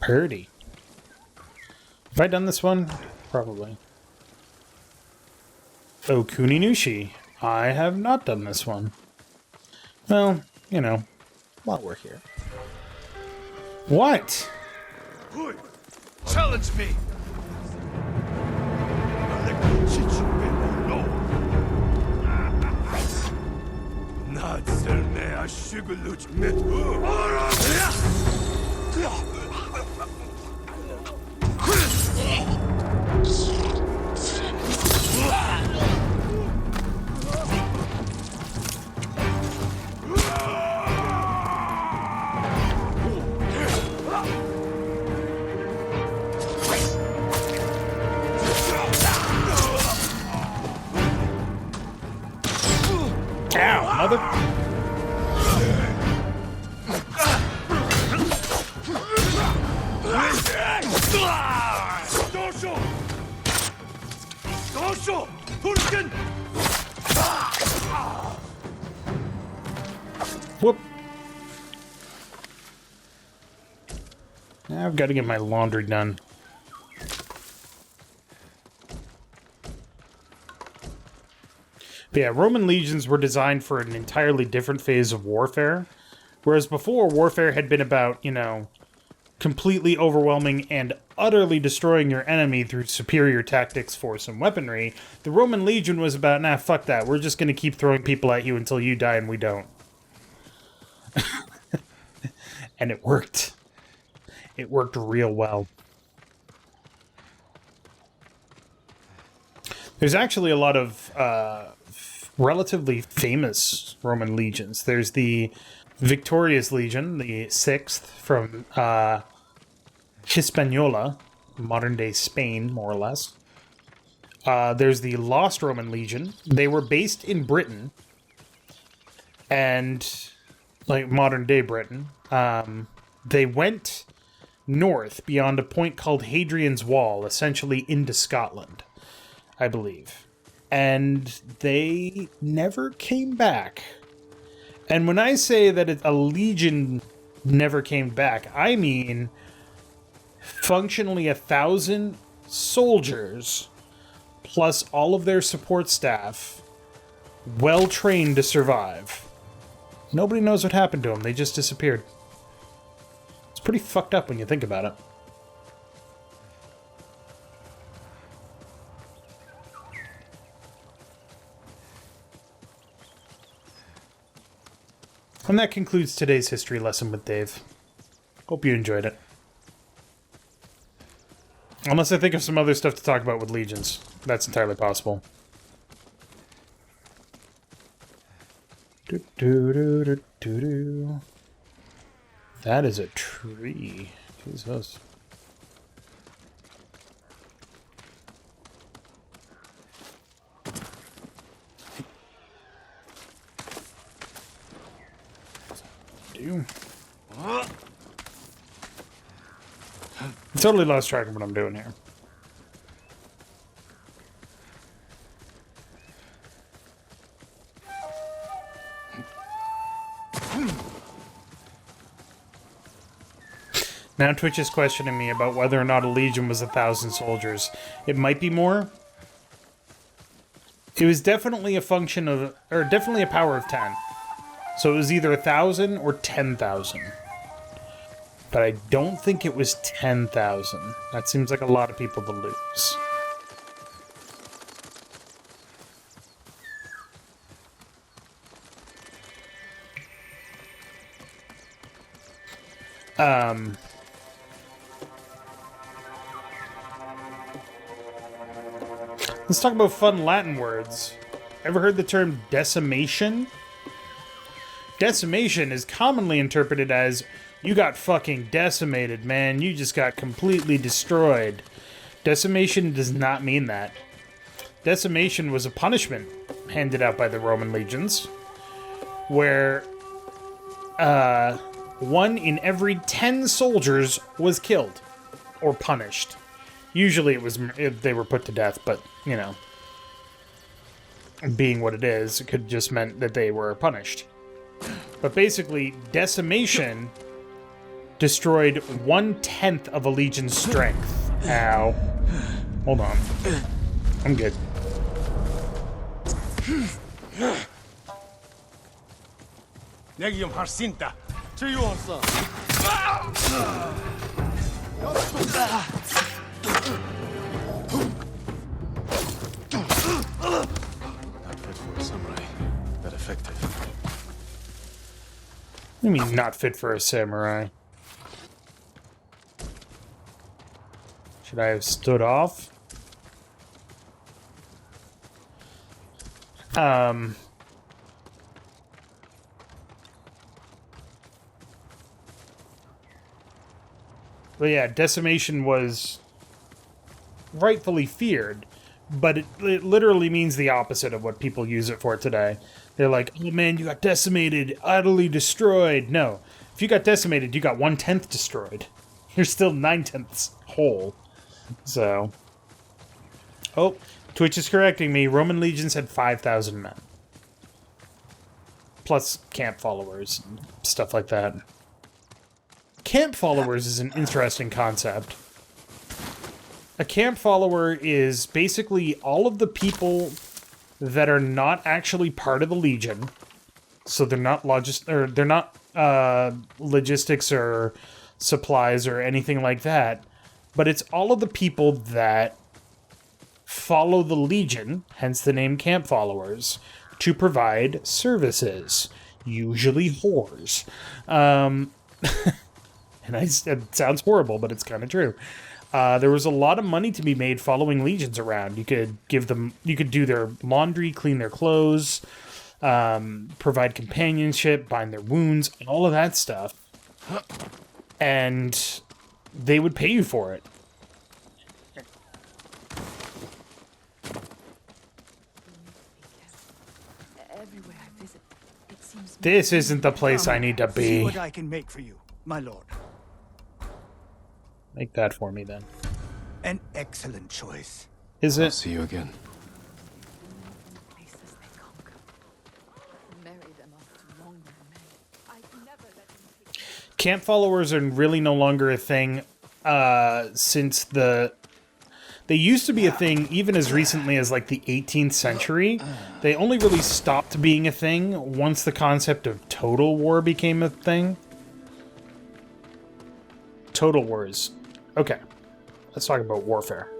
Speaker 1: Purdy. Have I done this one? Probably. Oh, Kuninushi. I have not done this one. Well, you know, while we're here. What?
Speaker 7: Challenge me!
Speaker 1: Ow, mother... Whoop. Now I've got to get my laundry done. But yeah, Roman legions were designed for an entirely different phase of warfare. Whereas before, warfare had been about, you know, completely overwhelming and utterly destroying your enemy through superior tactics, force, and weaponry. The Roman legion was about, nah, fuck that. We're just going to keep throwing people at you until you die and we don't. And it worked. It worked real well. There's actually a lot of relatively famous Roman legions. There's the Victorious Legion, the 6th from Hispaniola, modern-day Spain, more or less. There's the Lost Roman Legion. They were based in Britain, and, like, modern-day Britain. They went north beyond a point called Hadrian's Wall, essentially into Scotland, I believe. And they never came back. And when I say that a legion never came back, I mean functionally 1,000 soldiers plus all of their support staff, well trained to survive. Nobody knows what happened to them. They just disappeared. It's pretty fucked up when you think about it. And that concludes today's history lesson with Dave. Hope you enjoyed it. Unless I think of some other stuff to talk about with legions. That's entirely possible. That is a tree. Jesus. I totally lost track of what I'm doing here. Now Twitch is questioning me about whether or not a legion was 1,000 soldiers. It might be more. It was definitely a function of, or definitely a power of 10. So it was either 1,000 or 10,000. But I don't think it was 10,000. That seems like a lot of people to lose. Let's talk about fun Latin words. Ever heard the term decimation? Decimation is commonly interpreted as, you got fucking decimated, man. You just got completely destroyed. Decimation does not mean that. Decimation was a punishment handed out by the Roman legions, where 1 in every 10 soldiers was killed or punished. Usually it was they were put to death, but, you know, being what it is, it could just meant that they were punished. But basically, decimation destroyed 1/10 of a legion's strength. Ow. Hold on. I'm good.
Speaker 7: Negium Harsinta. To you also.
Speaker 3: Not fit for a samurai. That effective.
Speaker 1: What do you mean, not fit for a samurai? Should I have stood off? But yeah, decimation was rightfully feared, but it literally means the opposite of what people use it for today. They're like, oh man, you got decimated, utterly destroyed. No, if you got decimated, you got 1/10 destroyed. You're still 9/10 whole. So, oh, Twitch is correcting me. Roman legions had 5,000 men. Plus camp followers and stuff like that. Camp followers is an interesting concept. A camp follower is basically all of the people that are not actually part of the legion. So they're not logistics or supplies or anything like that. But it's all of the people that follow the legion, hence the name camp followers, to provide services, usually whores. It sounds horrible, but it's kind of true. There was a lot of money to be made following legions around. You could do their laundry, clean their clothes, provide companionship, bind their wounds, and all of that stuff. And they would pay you for it.
Speaker 10: Everywhere I visit, it seems
Speaker 1: This isn't the place I need to
Speaker 11: See
Speaker 1: be.
Speaker 11: what I can make for you, my lord.
Speaker 1: Make that for me, then.
Speaker 11: An excellent choice.
Speaker 1: Is
Speaker 3: I'll
Speaker 1: it?
Speaker 3: see you again.
Speaker 10: places they conquer. Marry them off to longer men. I'd never let them take
Speaker 1: Camp followers are really no longer a thing since they used to be a thing even as recently as like the 18th century. They only really stopped being a thing once the concept of total war became a thing. Total wars. Okay, let's talk about warfare.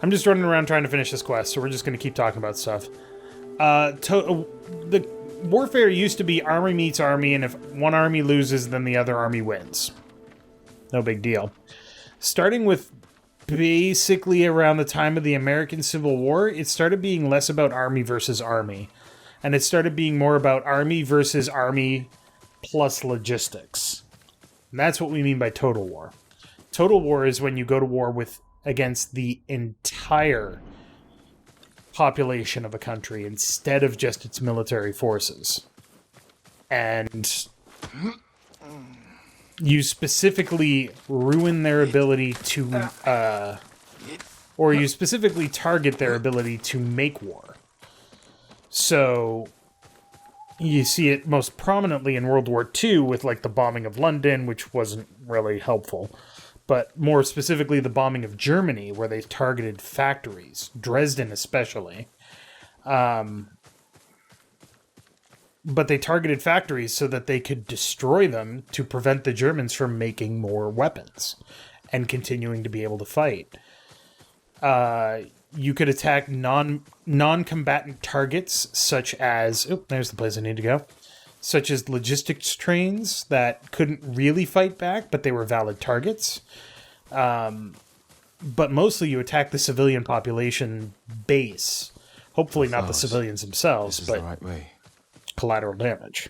Speaker 1: I'm just running around trying to finish this quest, so we're just going to keep talking about stuff. The warfare used to be army meets army, and if one army loses, then the other army wins. No big deal. Starting with basically around the time of the American Civil War, it started being less about army versus army, and it started being more about army versus army plus logistics. And that's what we mean by total war. Total war is when you go to war against the entire population of a country instead of just its military forces. And you specifically ruin their ability to, or you specifically target their ability to make war. So you see it most prominently in World War II with like the bombing of London, which wasn't really helpful. But more specifically, the bombing of Germany, where they targeted factories, Dresden especially. But they targeted factories so that they could destroy them to prevent the Germans from making more weapons and continuing to be able to fight. You could attack non-combatant targets, such as... Oh, there's the place I need to go. Such as logistics trains that couldn't really fight back, but they were valid targets. But mostly you attack the civilian population base. Hopefully not the civilians themselves, but
Speaker 3: the right way.
Speaker 1: Collateral damage.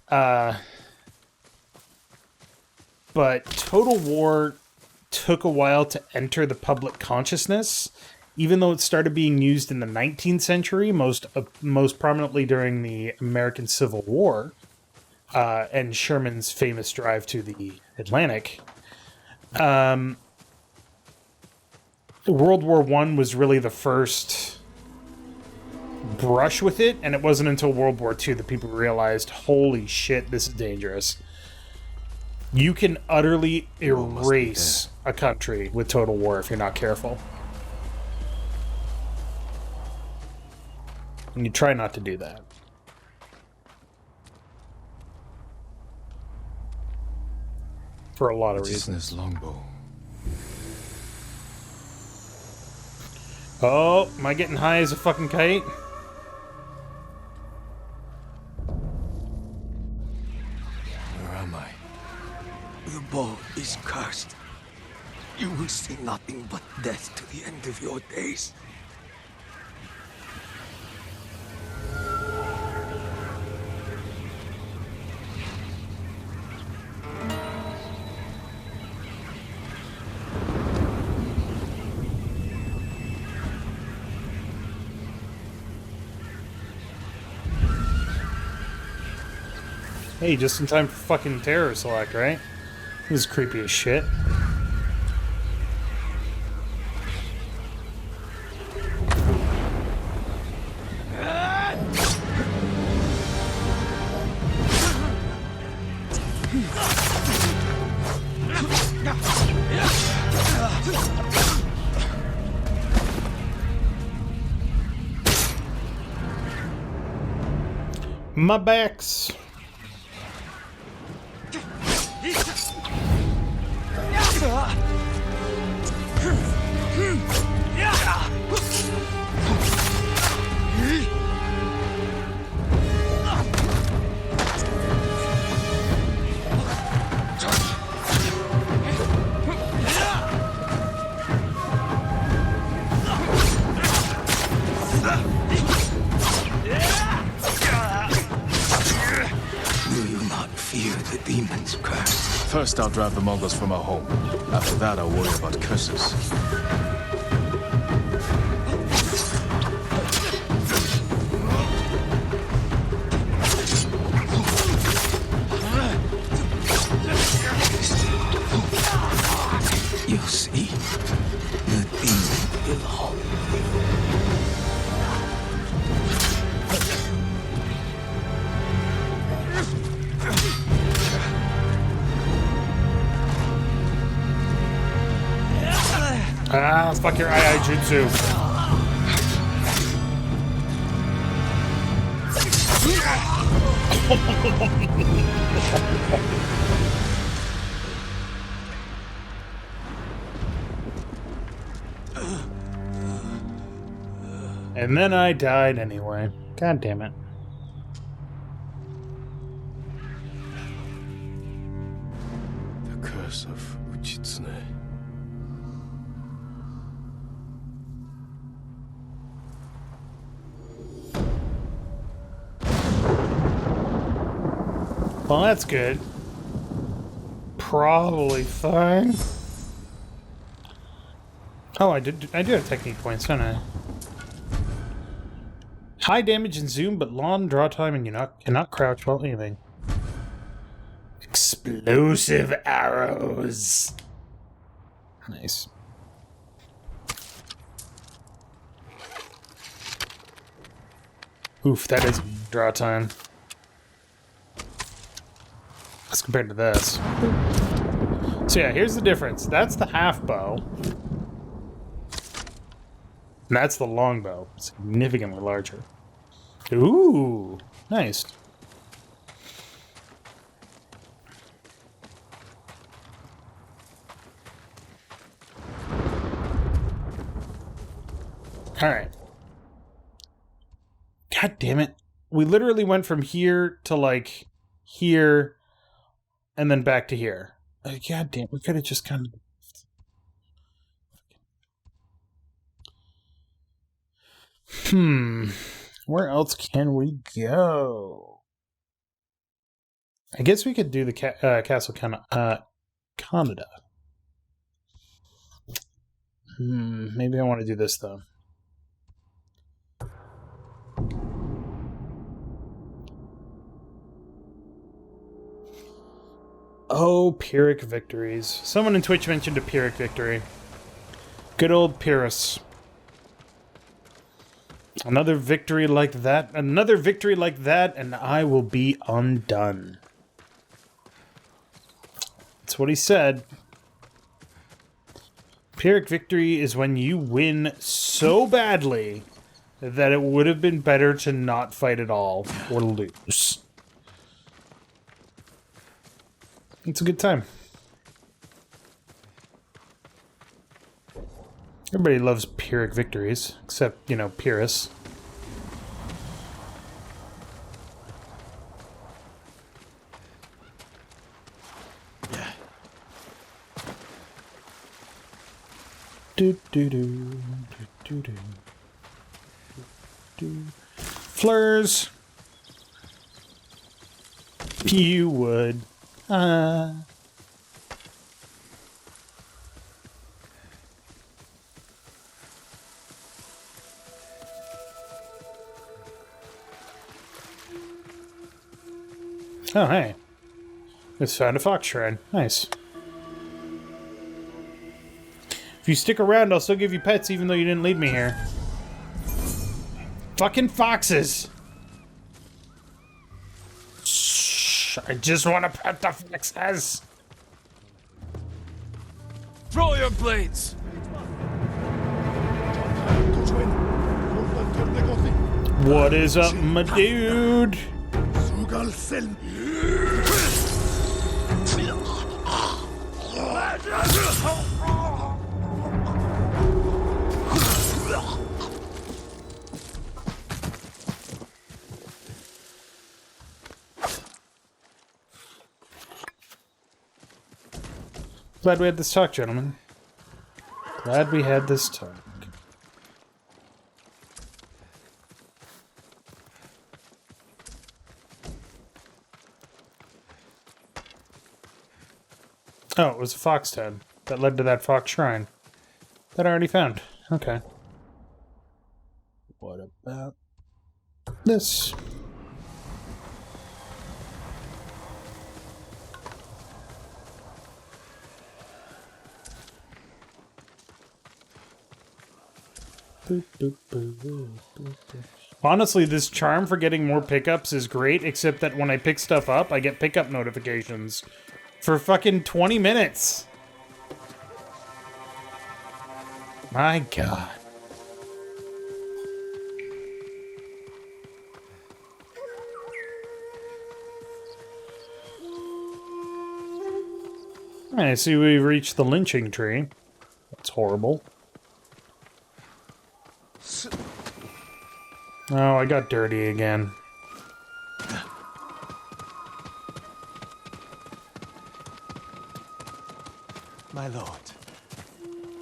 Speaker 1: But Total War took a while to enter the public consciousness, even though it started being used in the 19th century, most prominently during the American Civil War, and Sherman's famous drive to the Atlantic. World War I was really the first brush with it, and it wasn't until World War II that people realized, holy shit, this is dangerous. You can utterly erase a country with Total War if you're not careful. And you try not to do that. For a lot of reasons.
Speaker 3: Longbow.
Speaker 1: Oh, am I getting high as a fucking kite?
Speaker 3: Where am I?
Speaker 11: Your bow is cursed. You will see nothing but death to the end of your days.
Speaker 1: Hey, just in time for fucking CharacterSelect, right? This is creepy as shit. My backs.
Speaker 11: Will you not fear the demon's curse?
Speaker 3: First, I'll drive the Mongols from our home. After that, I'll worry about curses.
Speaker 11: You see, the demon will halt.
Speaker 1: Ah, fuck your AI jutsu. And then I died anyway. God damn it.
Speaker 3: The curse of Uchitsune.
Speaker 1: Well, that's good. Probably fine. Oh, I do have technique points, don't I? High damage and zoom, but long draw time, and you cannot crouch while aiming. Explosive arrows. Nice. Oof, that is draw time. As compared to this. So yeah, here's the difference. That's the half bow. And that's the long bow. Significantly larger. Ooh, nice. Alright. God damn it. We literally went from here to like here and then back to here. God damn, we could have just kind of... Where else can we go? I guess we could do the Castle Canada. Maybe I want to do this, though. Oh, Pyrrhic victories. Someone in Twitch mentioned a Pyrrhic victory. Good old Pyrrhus. Another victory like that, and I will be undone. That's what he said. Pyrrhic victory is when you win so badly that it would have been better to not fight at all or lose. It's a good time. Everybody loves Pyrrhic victories, except, you know, Pyrrhus.
Speaker 3: Yeah.
Speaker 1: Fleurs. You would. Oh, hey. Just found a fox shrine. Nice. If you stick around, I'll still give you pets even though you didn't lead me here. Fucking foxes! Shh, I just want to pet the foxes!
Speaker 3: Throw your blades!
Speaker 1: What is up, my dude? Glad we had this talk, gentlemen. Glad we had this talk. Oh, it was a fox den that led to that fox shrine that I already found. Okay. What about this? Boop, boop, boop, boop, boop. Honestly, this charm for getting more pickups is great, except that when I pick stuff up, I get pickup notifications for fucking 20 minutes. My God. I see we've reached the lynching tree. That's horrible. Oh, I got dirty again.
Speaker 4: My lord,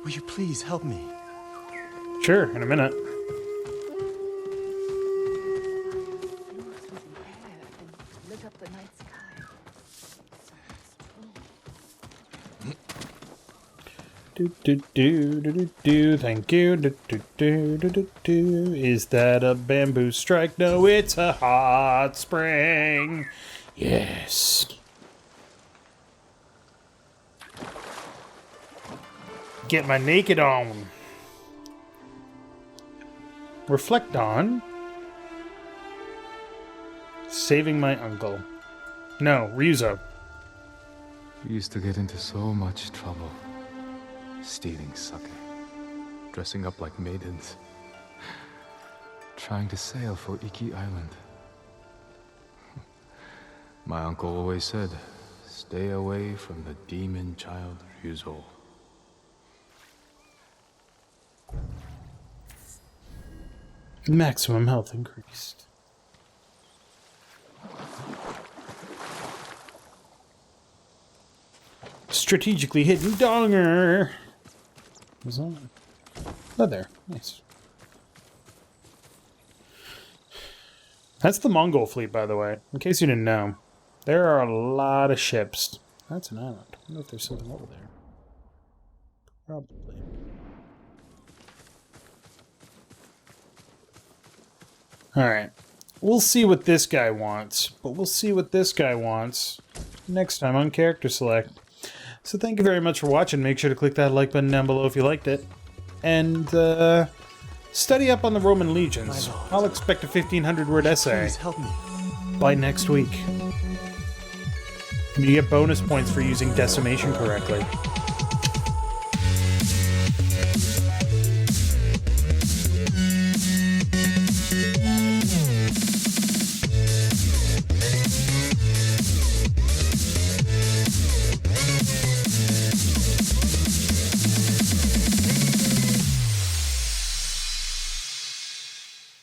Speaker 4: will you please help me?
Speaker 1: Sure, in a minute.
Speaker 10: Lit up the night sky.
Speaker 1: Do, thank you. Is that a bamboo strike? No, it's a hot spring. Yes. Get my naked on. Reflect on. Saving my uncle. No, Ryuzo.
Speaker 3: We used to get into so much trouble. Stealing sake. Dressing up like maidens. Trying to sail for Iki Island. My uncle always said, stay away from the demon child Ryuzo.
Speaker 1: Maximum health increased. Strategically hidden donger. What's on? Oh, there. Nice. That's the Mongol fleet, by the way. In case you didn't know. There are a lot of ships. That's an island. I wonder if there's something over there. Probably. Alright. We'll see what this guy wants. But we'll see what this guy wants next time on Character Select. So thank you very much for watching. Make sure to click that like button down below if you liked it. And, study up on the Roman legions. I'll expect a 1,500-word essay
Speaker 4: Help me.
Speaker 1: by next week. You get bonus points for using decimation correctly.